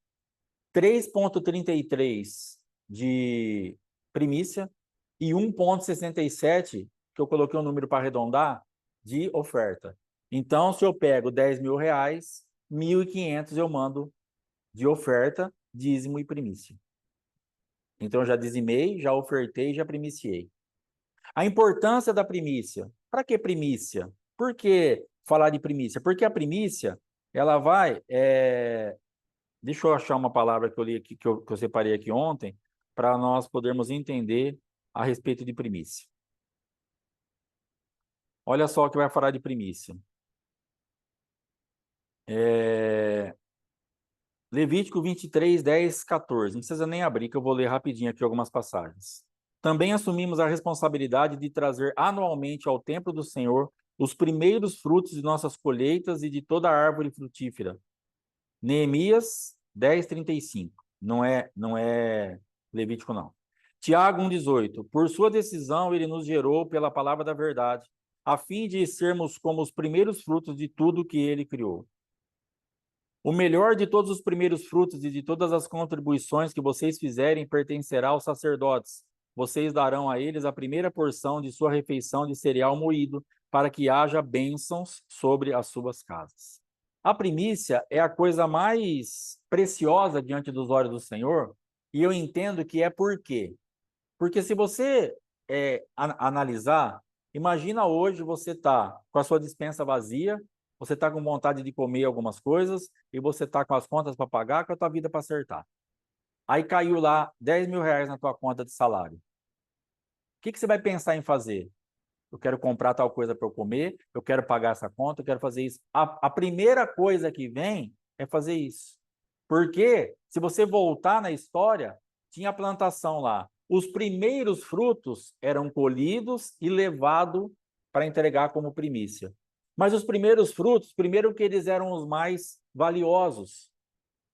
3,33 de primícia e 1,67, que eu coloquei um número para arredondar, de oferta. Então, se eu pego 10 mil reais, 1.500 eu mando de oferta, dízimo e primícia. Então, eu já dizimei, já ofertei, já primiciei. A importância da primícia. Para que primícia? Por que falar de primícia? Porque a primícia, ela vai... Deixa eu achar uma palavra que eu li aqui, que eu separei aqui ontem, para nós podermos entender a respeito de primícia. Olha só o que vai falar de primícia. Levítico 23, 10, 14. Não precisa nem abrir, que eu vou ler rapidinho aqui algumas passagens. Também assumimos a responsabilidade de trazer anualmente ao templo do Senhor os primeiros frutos de nossas colheitas e de toda a árvore frutífera. Neemias 10, 35. Não é Levítico, não. Tiago 1,18. Por sua decisão, ele nos gerou pela palavra da verdade, a fim de sermos como os primeiros frutos de tudo que ele criou. O melhor de todos os primeiros frutos e de todas as contribuições que vocês fizerem pertencerá aos sacerdotes. Vocês darão a eles a primeira porção de sua refeição de cereal moído, para que haja bênçãos sobre as suas casas. A primícia é a coisa mais preciosa diante dos olhos do Senhor, e eu entendo que é por quê? Porque se você analisar, imagina hoje você está com a sua despensa vazia, você está com vontade de comer algumas coisas e você está com as contas para pagar, com a tua vida para acertar. Aí caiu lá 10 mil reais na tua conta de salário. O que você vai pensar em fazer? Eu quero comprar tal coisa para eu comer, eu quero pagar essa conta, eu quero fazer isso. A primeira coisa que vem é fazer isso. Porque, se você voltar na história, tinha a plantação lá. Os primeiros frutos eram colhidos e levados para entregar como primícia. Mas os primeiros frutos, primeiro que eles eram os mais valiosos,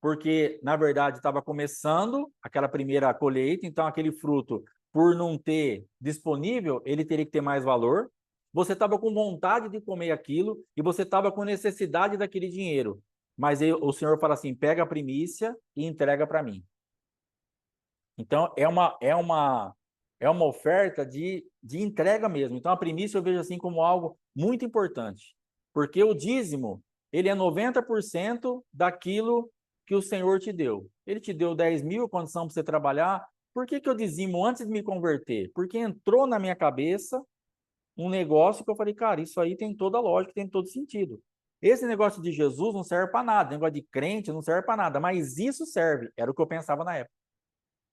porque, na verdade, estava começando aquela primeira colheita, então aquele fruto, por não ter disponível, ele teria que ter mais valor. Você estava com vontade de comer aquilo e você estava com necessidade daquele dinheiro. Mas o Senhor fala assim: pega a primícia e entrega para mim. Então, é uma oferta de entrega mesmo. Então, a primícia eu vejo assim como algo muito importante, porque o dízimo, ele é 90% daquilo que o Senhor te deu. Ele te deu 10 mil, condição para você trabalhar. Por que eu dizimo antes de me converter? Porque entrou na minha cabeça um negócio que eu falei, cara, isso aí tem toda a lógica, tem todo sentido. Esse negócio de Jesus não serve para nada, negócio de crente não serve para nada, mas isso serve, era o que eu pensava na época.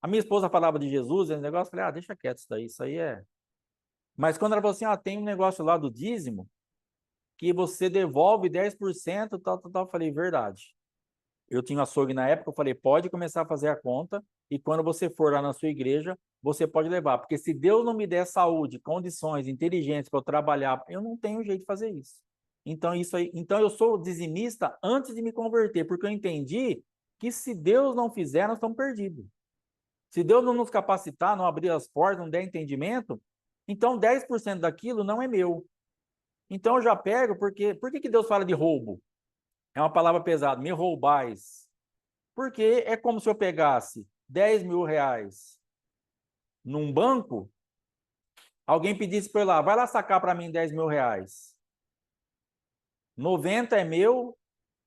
A minha esposa falava de Jesus, esse negócio, eu falei, deixa quieto isso aí é... Mas quando ela falou assim, tem um negócio lá do dízimo, que você devolve 10%, tal, tal, tal, eu falei, verdade. Eu tinha açougue na época, eu falei, pode começar a fazer a conta, e quando você for lá na sua igreja, você pode levar, porque se Deus não me der saúde, condições, inteligência para eu trabalhar, eu não tenho jeito de fazer isso. Então, isso aí, então eu sou dizimista antes de me converter, porque eu entendi que se Deus não fizer, nós estamos perdidos. Se Deus não nos capacitar, não abrir as portas, não der entendimento, então 10% daquilo não é meu. Então eu já pego, porque por que Deus fala de roubo? É uma palavra pesada, me roubais. Porque é como se eu pegasse 10 mil reais num banco, alguém pedisse para eu ir lá, vai lá sacar para mim 10 mil reais. 90 é meu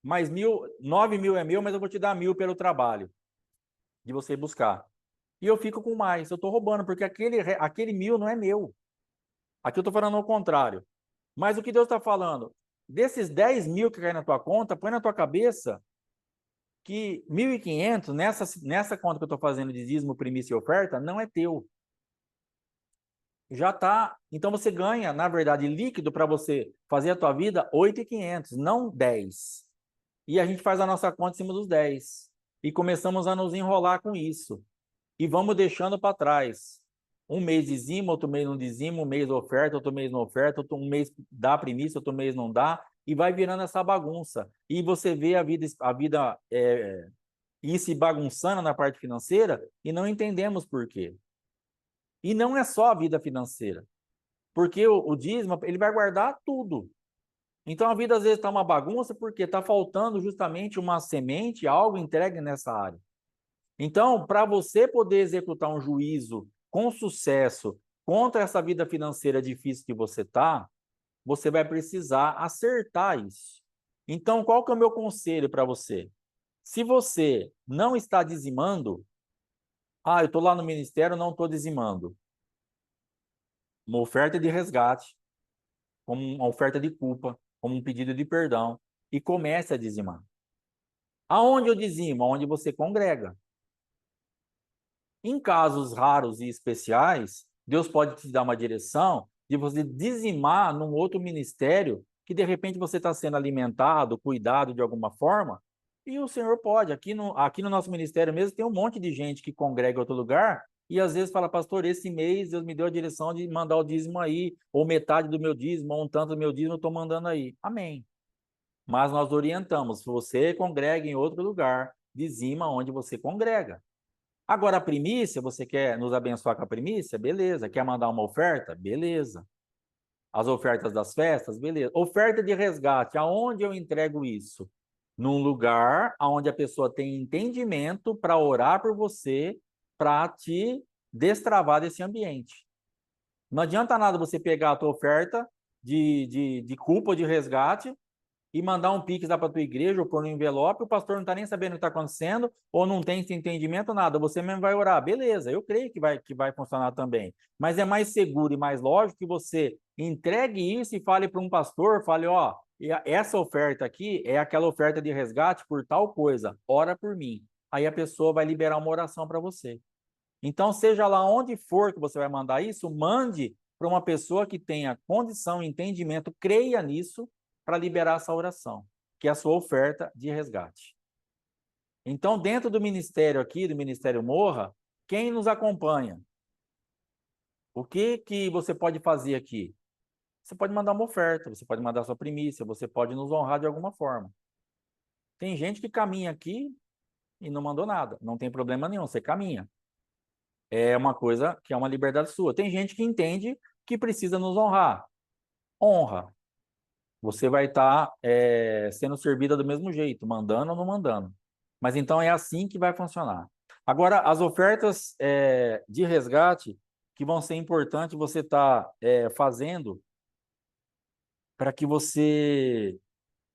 mais 9.000 é meu, mas eu vou te dar 1.000 pelo trabalho de você buscar. E eu fico com mais, eu estou roubando, porque aquele 1.000 não é meu. Aqui eu estou falando ao contrário. Mas o que Deus está falando? Desses 10.000 que cai na tua conta, põe na tua cabeça que 1.500 nessa conta que eu estou fazendo de dízimo, primícia e oferta, não é teu. Já está. Então você ganha, na verdade, líquido para você fazer a tua vida 8.500, não 10. E a gente faz a nossa conta em cima dos 10. E começamos a nos enrolar com isso. E vamos deixando para trás. Um mês dizima, outro mês não dizima, um mês oferta, outro mês não oferta, um mês dá primícia, outro mês não dá, e vai virando essa bagunça. E você vê a vida ir se bagunçando na parte financeira e não entendemos por quê. E não é só a vida financeira, porque o dízimo, ele vai guardar tudo. Então a vida às vezes está uma bagunça porque está faltando justamente uma semente, algo entregue nessa área. Então, para você poder executar um juízo com sucesso contra essa vida financeira difícil que você está, você vai precisar acertar isso. Então, qual que é o meu conselho para você? Se você não está dizimando, eu estou lá no ministério, não estou dizimando. Uma oferta de resgate, como uma oferta de culpa, como um pedido de perdão, e comece a dizimar. Aonde eu dizimo? Aonde você congrega. Em casos raros e especiais, Deus pode te dar uma direção de você dizimar num outro ministério que de repente você está sendo alimentado, cuidado de alguma forma, e o Senhor pode. Aqui no nosso ministério mesmo tem um monte de gente que congrega em outro lugar e às vezes fala, pastor, esse mês Deus me deu a direção de mandar o dízimo aí, ou metade do meu dízimo, ou um tanto do meu dízimo eu estou mandando aí. Amém. Mas nós orientamos, se você congrega em outro lugar, dizima onde você congrega. Agora, a primícia, você quer nos abençoar com a primícia? Beleza. Quer mandar uma oferta? Beleza. As ofertas das festas? Beleza. Oferta de resgate, aonde eu entrego isso? Num lugar onde a pessoa tem entendimento para orar por você, para te destravar desse ambiente. Não adianta nada você pegar a tua oferta de culpa, de resgate, e mandar um pix lá para tua igreja ou pôr no envelope, o pastor não está nem sabendo o que está acontecendo, ou não tem esse entendimento, nada. Você mesmo vai orar. Beleza, eu creio que vai funcionar também. Mas é mais seguro e mais lógico que você entregue isso e fale para um pastor, fale, ó, essa oferta aqui é aquela oferta de resgate por tal coisa, ora por mim. Aí a pessoa vai liberar uma oração para você. Então, seja lá onde for que você vai mandar isso, mande para uma pessoa que tenha condição, entendimento, creia nisso, para liberar essa oração, que é a sua oferta de resgate. Então, dentro do ministério aqui, do Ministério Morra, quem nos acompanha? O que você pode fazer aqui? Você pode mandar uma oferta, você pode mandar sua primícia, você pode nos honrar de alguma forma. Tem gente que caminha aqui e não mandou nada, não tem problema nenhum, você caminha. É uma coisa que é uma liberdade sua. Tem gente que entende que precisa nos honrar. Honra. Você vai estar sendo servida do mesmo jeito, mandando ou não mandando. Mas então é assim que vai funcionar. Agora, as ofertas de resgate que vão ser importantes você estar fazendo para que você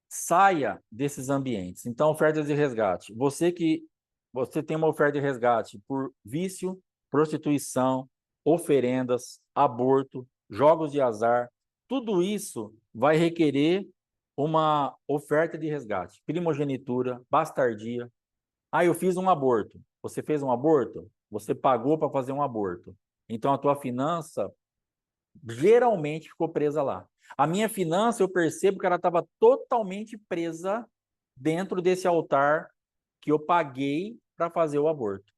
saia desses ambientes. Então, ofertas de resgate. Você tem uma oferta de resgate por vício, prostituição, oferendas, aborto, jogos de azar, tudo isso vai requerer uma oferta de resgate. Primogenitura, bastardia. Eu fiz um aborto. Você fez um aborto? Você pagou para fazer um aborto. Então, a tua finança geralmente ficou presa lá. A minha finança, eu percebo que ela estava totalmente presa dentro desse altar que eu paguei para fazer o aborto.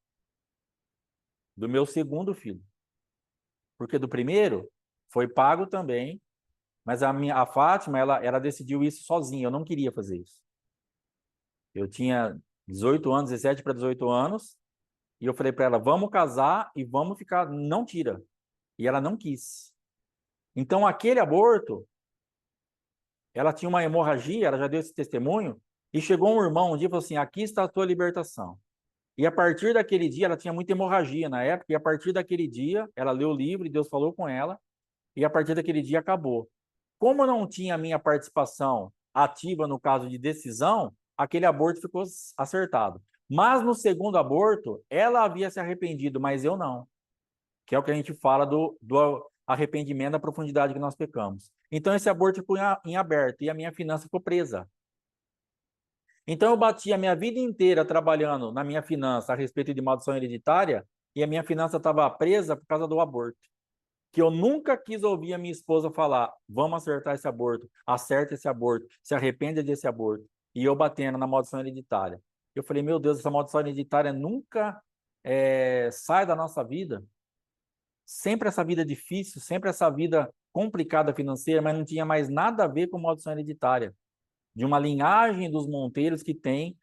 Do meu segundo filho. Porque do primeiro foi pago também, mas a Fátima, ela decidiu isso sozinha, eu não queria fazer isso. Eu tinha 18 anos, 17 para 18 anos, e eu falei para ela, vamos casar e vamos ficar, não tira. E ela não quis. Então, aquele aborto, ela tinha uma hemorragia, ela já deu esse testemunho, e chegou um irmão um dia e falou assim, aqui está a tua libertação. E a partir daquele dia, ela tinha muita hemorragia na época, e a partir daquele dia, ela leu o livro e Deus falou com ela, e a partir daquele dia acabou. Como não tinha a minha participação ativa no caso de decisão, aquele aborto ficou acertado. Mas no segundo aborto, ela havia se arrependido, mas eu não. Que é o que a gente fala do arrependimento da profundidade que nós pecamos. Então esse aborto ficou em aberto e a minha finança ficou presa. Então eu bati a minha vida inteira trabalhando na minha finança a respeito de maldição hereditária e a minha finança estava presa por causa do aborto. Que eu nunca quis ouvir a minha esposa falar, vamos acertar esse aborto, acerta esse aborto, se arrependa desse aborto. E eu batendo na maldição hereditária. Eu falei, meu Deus, essa maldição hereditária nunca sai da nossa vida. Sempre essa vida difícil, sempre essa vida complicada financeira, mas não tinha mais nada a ver com maldição hereditária. De uma linhagem dos Monteiros que tem,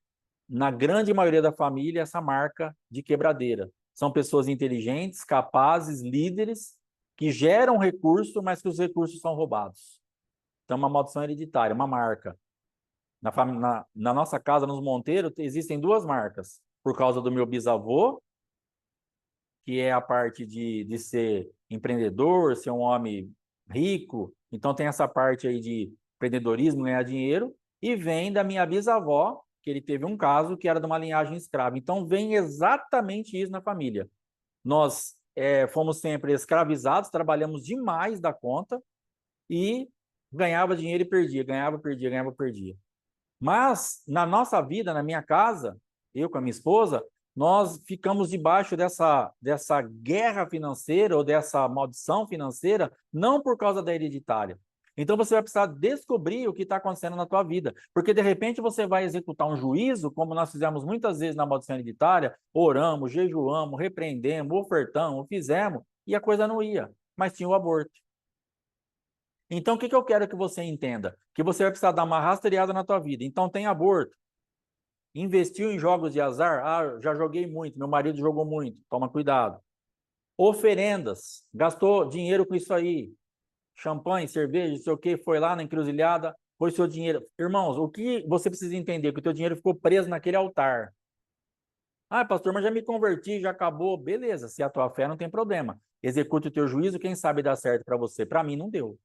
na grande maioria da família, essa marca de quebradeira. São pessoas inteligentes, capazes, líderes, que geram recurso, mas que os recursos são roubados. Então, uma maldição hereditária, uma marca. Na nossa casa, nos Monteiros, existem duas marcas. Por causa do meu bisavô, que é a parte de ser empreendedor, ser um homem rico. Então, tem essa parte aí de empreendedorismo, ganhar dinheiro. E vem da minha bisavó, que ele teve um caso que era de uma linhagem escrava. Então, vem exatamente isso na família. Nós fomos sempre escravizados, trabalhamos demais da conta e ganhava dinheiro e perdia, ganhava, perdia, ganhava, perdia. Mas na nossa vida, na minha casa, eu com a minha esposa, nós ficamos debaixo dessa guerra financeira ou dessa maldição financeira, não por causa da hereditária. Então você vai precisar descobrir o que está acontecendo na tua vida, porque de repente você vai executar um juízo, como nós fizemos muitas vezes na maldição hereditária, oramos, jejuamos, repreendemos, ofertamos, fizemos, e a coisa não ia, mas tinha o aborto. Então, o que eu quero que você entenda? Que você vai precisar dar uma rastreada na tua vida. Então, tem aborto. Investiu em jogos de azar? Ah, já joguei muito, meu marido jogou muito. Toma cuidado. Oferendas. Gastou dinheiro com isso aí. Champanhe, cerveja, não sei o que, foi lá na encruzilhada, foi seu dinheiro. Irmãos, o que você precisa entender? Que o teu dinheiro ficou preso naquele altar. Ah, pastor, mas já me converti, já acabou. Beleza, se é a tua fé, não tem problema. Execute o teu juízo, quem sabe dá certo para você. Para mim, não deu.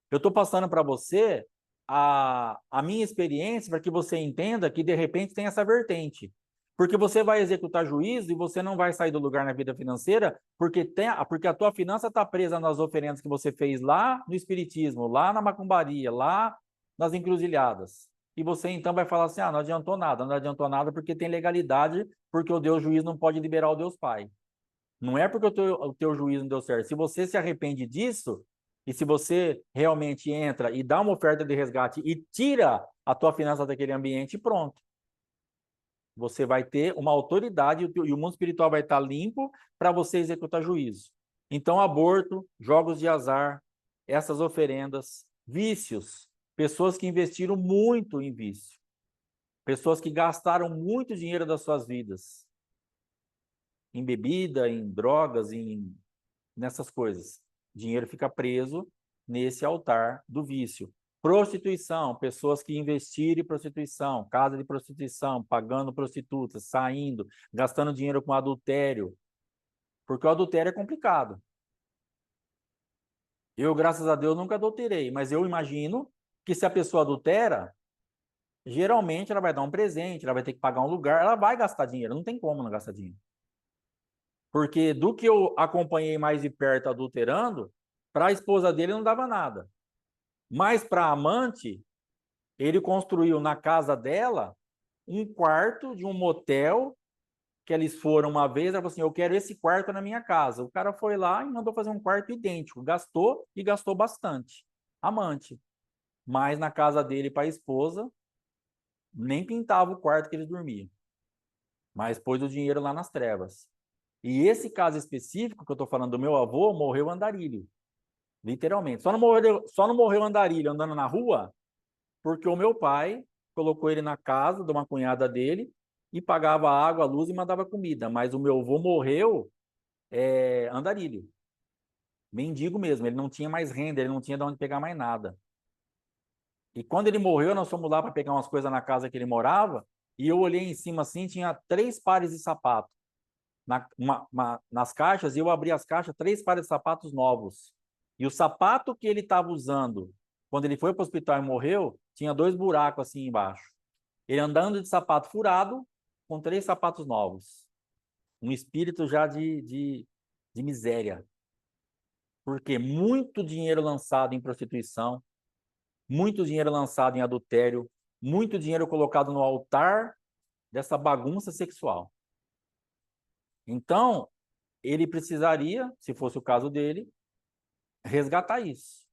Eu estou passando para você a minha experiência para que você entenda que, de repente, tem essa vertente. Porque você vai executar juízo e você não vai sair do lugar na vida financeira porque a tua finança está presa nas oferendas que você fez lá no espiritismo, lá na macumbaria, lá nas encruzilhadas. E você, então, vai falar assim, não adiantou nada. Não adiantou nada porque tem legalidade, porque o Deus juiz não pode liberar o Deus Pai. Não é porque o teu juízo não deu certo. Se você se arrepende disso, e se você realmente entra e dá uma oferta de resgate e tira a tua finança daquele ambiente, pronto. Você vai ter uma autoridade e o mundo espiritual vai estar limpo para você executar juízo. Então, aborto, jogos de azar, essas oferendas, vícios, pessoas que investiram muito em vício, pessoas que gastaram muito dinheiro das suas vidas em bebida, em drogas, nessas coisas. Dinheiro fica preso nesse altar do vício. Prostituição, pessoas que investiram em prostituição, casa de prostituição, pagando prostitutas, saindo, gastando dinheiro com adultério, porque o adultério é complicado. Eu, graças a Deus, nunca adulterei, mas eu imagino que se a pessoa adultera, geralmente ela vai dar um presente, ela vai ter que pagar um lugar, ela vai gastar dinheiro, não tem como não gastar dinheiro. Porque do que eu acompanhei mais de perto adulterando, para a esposa dele não dava nada. Mas para a amante, ele construiu na casa dela um quarto de um motel que eles foram uma vez. Ela falou assim: eu quero esse quarto na minha casa. O cara foi lá e mandou fazer um quarto idêntico. Gastou e gastou bastante. Amante. Mas na casa dele, para a esposa, nem pintava o quarto que eles dormiam. Mas pôs o dinheiro lá nas trevas. E esse caso específico que eu estou falando do meu avô, morreu andarilho. Literalmente. Só não morreu andarilho andando na rua, porque o meu pai colocou ele na casa de uma cunhada dele e pagava água, luz e mandava comida. Mas o meu avô morreu andarilho. Mendigo mesmo. Ele não tinha mais renda, ele não tinha de onde pegar mais nada. E quando ele morreu, nós fomos lá para pegar umas coisas na casa que ele morava e eu olhei em cima assim, tinha 3 pares de sapato nas caixas, e eu abri as caixas, 3 pares de sapatos novos. E o sapato que ele estava usando quando ele foi para o hospital e morreu, tinha 2 buracos assim embaixo. Ele andando de sapato furado, com 3 sapatos novos. Um espírito já de miséria. Porque muito dinheiro lançado em prostituição, muito dinheiro lançado em adultério, muito dinheiro colocado no altar dessa bagunça sexual. Então, ele precisaria, se fosse o caso dele, resgatar isso.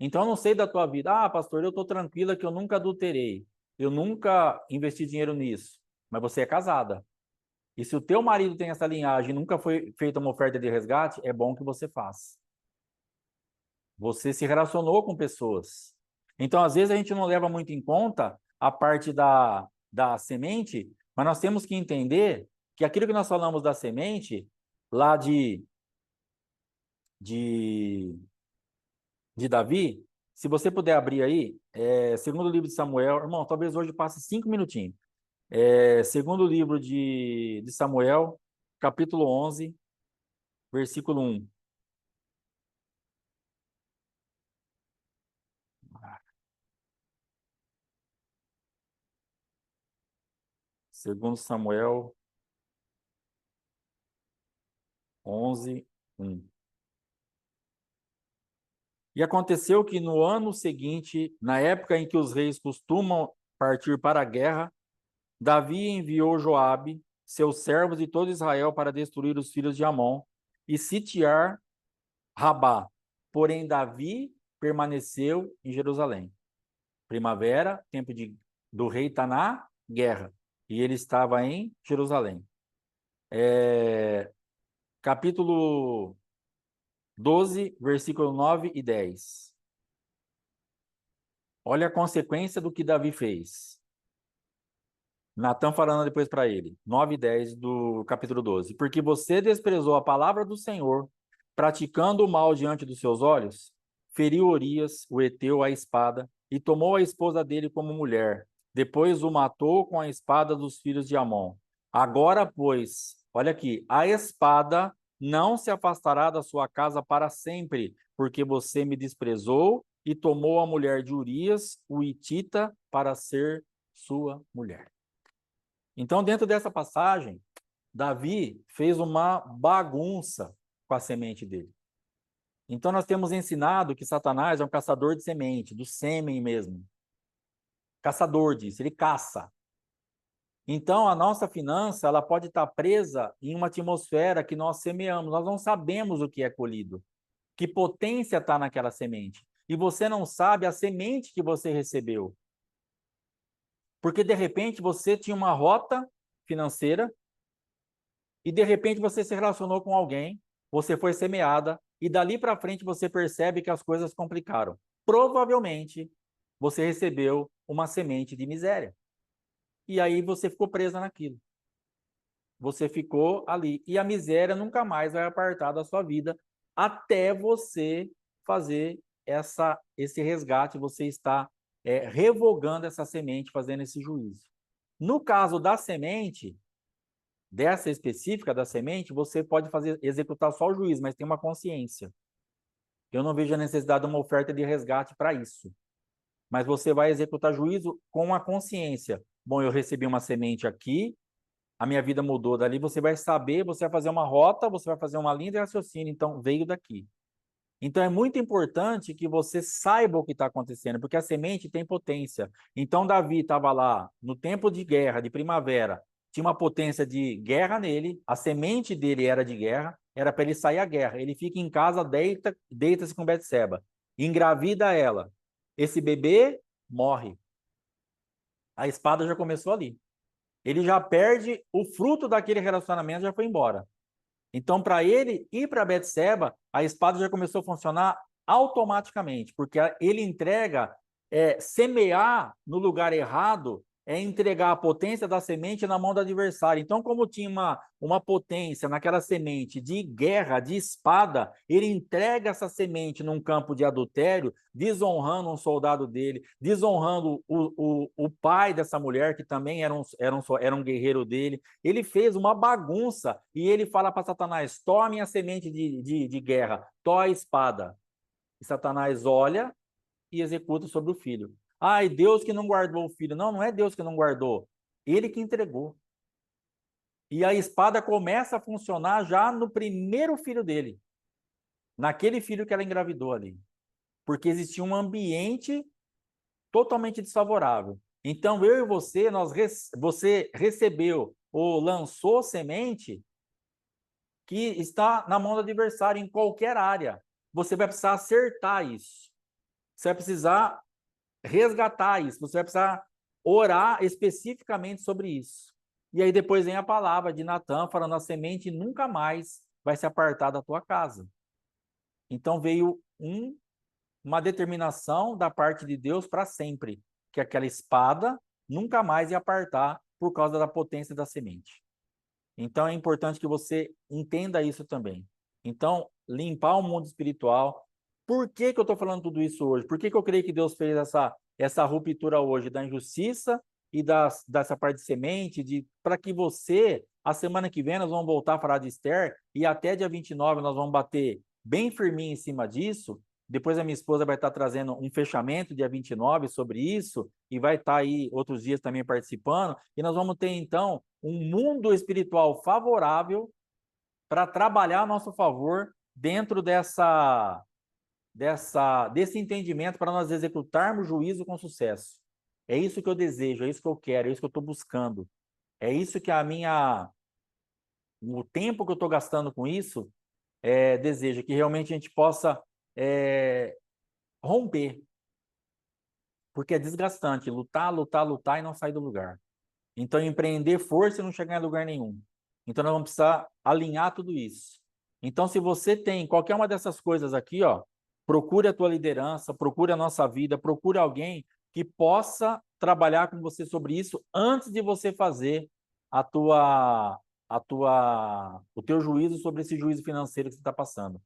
Então, eu não sei da tua vida. Ah, pastor, eu estou tranquila que eu nunca adulterei. Eu nunca investi dinheiro nisso. Mas você é casada. E se o teu marido tem essa linhagem e nunca foi feita uma oferta de resgate, é bom que você faça. Você se relacionou com pessoas. Então, às vezes, a gente não leva muito em conta a parte da semente, mas nós temos que entender que aquilo que nós falamos da semente, lá de, de Davi, se você puder abrir aí, segundo livro de Samuel, irmão, talvez hoje passe 5 minutinhos. Segundo livro de Samuel, capítulo 11, versículo 1. Segundo Samuel 11, 1. E aconteceu que no ano seguinte, na época em que os reis costumam partir para a guerra, Davi enviou Joabe, seus servos e todo Israel para destruir os filhos de Amon e sitiar Rabá. Porém, Davi permaneceu em Jerusalém. Primavera, tempo do rei está na guerra. E ele estava em Jerusalém. Capítulo 12, versículo 9 e 10. Olha a consequência do que Davi fez. Natan falando depois para ele, 9 e 10 do capítulo 12. Porque você desprezou a palavra do Senhor, praticando o mal diante dos seus olhos, feriu Urias, o heteu, a espada, e tomou a esposa dele como mulher. Depois o matou com a espada dos filhos de Amon. Agora, pois, olha aqui, a espada não se afastará da sua casa para sempre, porque você me desprezou e tomou a mulher de Urias, o hitita, para ser sua mulher. Então, dentro dessa passagem, Davi fez uma bagunça com a semente dele. Então, nós temos ensinado que Satanás é um caçador de semente, do sêmen mesmo. Caçador disso, ele caça. Então, a nossa finança, ela pode estar presa em uma atmosfera que nós semeamos. Nós não sabemos o que é colhido, que potência está naquela semente. E você não sabe a semente que você recebeu. Porque, de repente, você tinha uma rota financeira e de repente você se relacionou com alguém, você foi semeada e dali para frente você percebe que as coisas complicaram. Provavelmente você recebeu uma semente de miséria. E aí você ficou presa naquilo. Você ficou ali e a miséria nunca mais vai apartar da sua vida até você fazer esse resgate, você está revogando essa semente, fazendo esse juízo. No caso da semente, dessa específica da semente, você pode executar só o juízo, mas tem uma consciência. Eu não vejo a necessidade de uma oferta de resgate para isso. Mas você vai executar juízo com a consciência. Bom, eu recebi uma semente aqui, a minha vida mudou dali, você vai saber, você vai fazer uma rota, você vai fazer uma linha de raciocínio, então veio daqui. Então é muito importante que você saiba o que está acontecendo, porque a semente tem potência. Então Davi estava lá no tempo de guerra, de primavera, tinha uma potência de guerra nele, a semente dele era de guerra, era para ele sair à guerra. Ele fica em casa, deita-se com Betseba, engravida ela. Esse bebê morre. A espada já começou ali. Ele já perde o fruto daquele relacionamento, já foi embora. Então, para ele ir para Betseba, a espada já começou a funcionar automaticamente, porque ele entrega, semear no lugar errado é entregar a potência da semente na mão do adversário. Então, como tinha uma potência naquela semente de guerra, de espada, ele entrega essa semente num campo de adultério, desonrando um soldado dele, desonrando o pai dessa mulher, que também era um guerreiro dele. Ele fez uma bagunça e ele fala para Satanás: tome a semente de guerra, tome a espada. E Satanás olha e executa sobre o filho. Ai, Deus que não guardou o filho. Não, não é Deus que não guardou. Ele que entregou. E a espada começa a funcionar já no primeiro filho dele. Naquele filho que ela engravidou ali. Porque existia um ambiente totalmente desfavorável. Então, eu e você, você recebeu ou lançou semente que está na mão do adversário em qualquer área. Você vai precisar acertar isso. Você vai precisar resgatar isso. Você vai precisar orar especificamente sobre isso. E aí depois vem a palavra de Natan falando: a semente nunca mais vai se apartar da tua casa. Então veio uma determinação da parte de Deus para sempre, que aquela espada nunca mais ia apartar por causa da potência da semente. Então é importante que você entenda isso também. Então, limpar o mundo espiritual. Por que que eu estou falando tudo isso hoje? Por que que eu creio que Deus fez essa ruptura hoje da injustiça e dessa parte de semente, para que você, a semana que vem, nós vamos voltar a falar de Esther, e até dia 29 nós vamos bater bem firminho em cima disso. Depois a minha esposa vai estar trazendo um fechamento dia 29 sobre isso, e vai estar aí outros dias também participando, e nós vamos ter então um mundo espiritual favorável para trabalhar a nosso favor dentro desse entendimento para nós executarmos juízo com sucesso. É isso que eu desejo, é isso que eu quero, é isso que eu estou buscando. É isso que o tempo que eu estou gastando com isso, deseja que realmente a gente possa romper, porque é desgastante lutar, lutar, lutar e não sair do lugar. Então, empreender força e não chegar em lugar nenhum. Então, nós vamos precisar alinhar tudo isso. Então, se você tem qualquer uma dessas coisas aqui, ó, procure a tua liderança, procure a nossa vida, procure alguém que possa trabalhar com você sobre isso antes de você fazer o teu juízo sobre esse juízo financeiro que você está passando.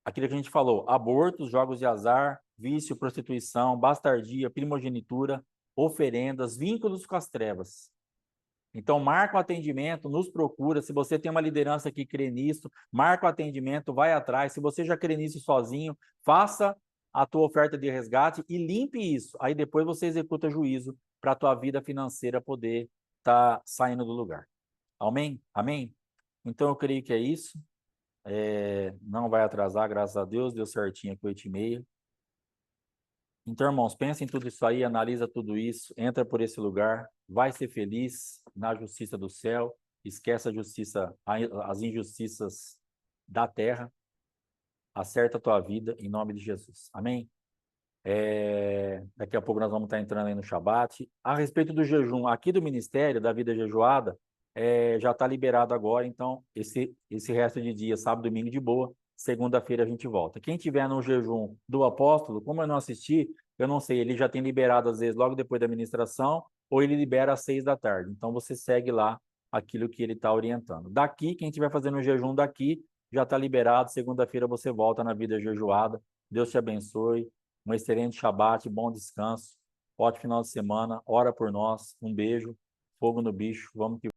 Aquilo que a gente falou: abortos, jogos de azar, vício, prostituição, bastardia, primogenitura, oferendas, vínculos com as trevas. Então, marca o atendimento, nos procura. Se você tem uma liderança que crê nisso, marca o atendimento, vai atrás. Se você já crê nisso sozinho, faça a tua oferta de resgate e limpe isso. Aí depois você executa juízo para a tua vida financeira poder estar saindo do lugar. Amém? Amém? Então, eu creio que é isso. Não vai atrasar, graças a Deus, deu certinho aqui 8h30. Então, irmãos, pensa em tudo isso aí, analisa tudo isso, entra por esse lugar, vai ser feliz na justiça do céu, esquece a justiça, as injustiças da terra, acerta a tua vida em nome de Jesus. Amém? Daqui a pouco nós vamos estar entrando aí no Shabat. A respeito do jejum, aqui do Ministério da Vida Jejuada, já está liberado agora, então esse resto de dia, sábado e domingo de boa, segunda-feira a gente volta. Quem tiver no jejum do apóstolo, como eu não assisti, eu não sei, ele já tem liberado às vezes logo depois da ministração, ou ele libera às 6 da tarde. Então você segue lá aquilo que ele está orientando. Daqui, quem estiver fazendo o jejum daqui, já está liberado, segunda-feira você volta na Vida Jejuada. Deus te abençoe. Um excelente Shabat, bom descanso, ótimo final de semana, ora por nós, um beijo, fogo no bicho, vamos que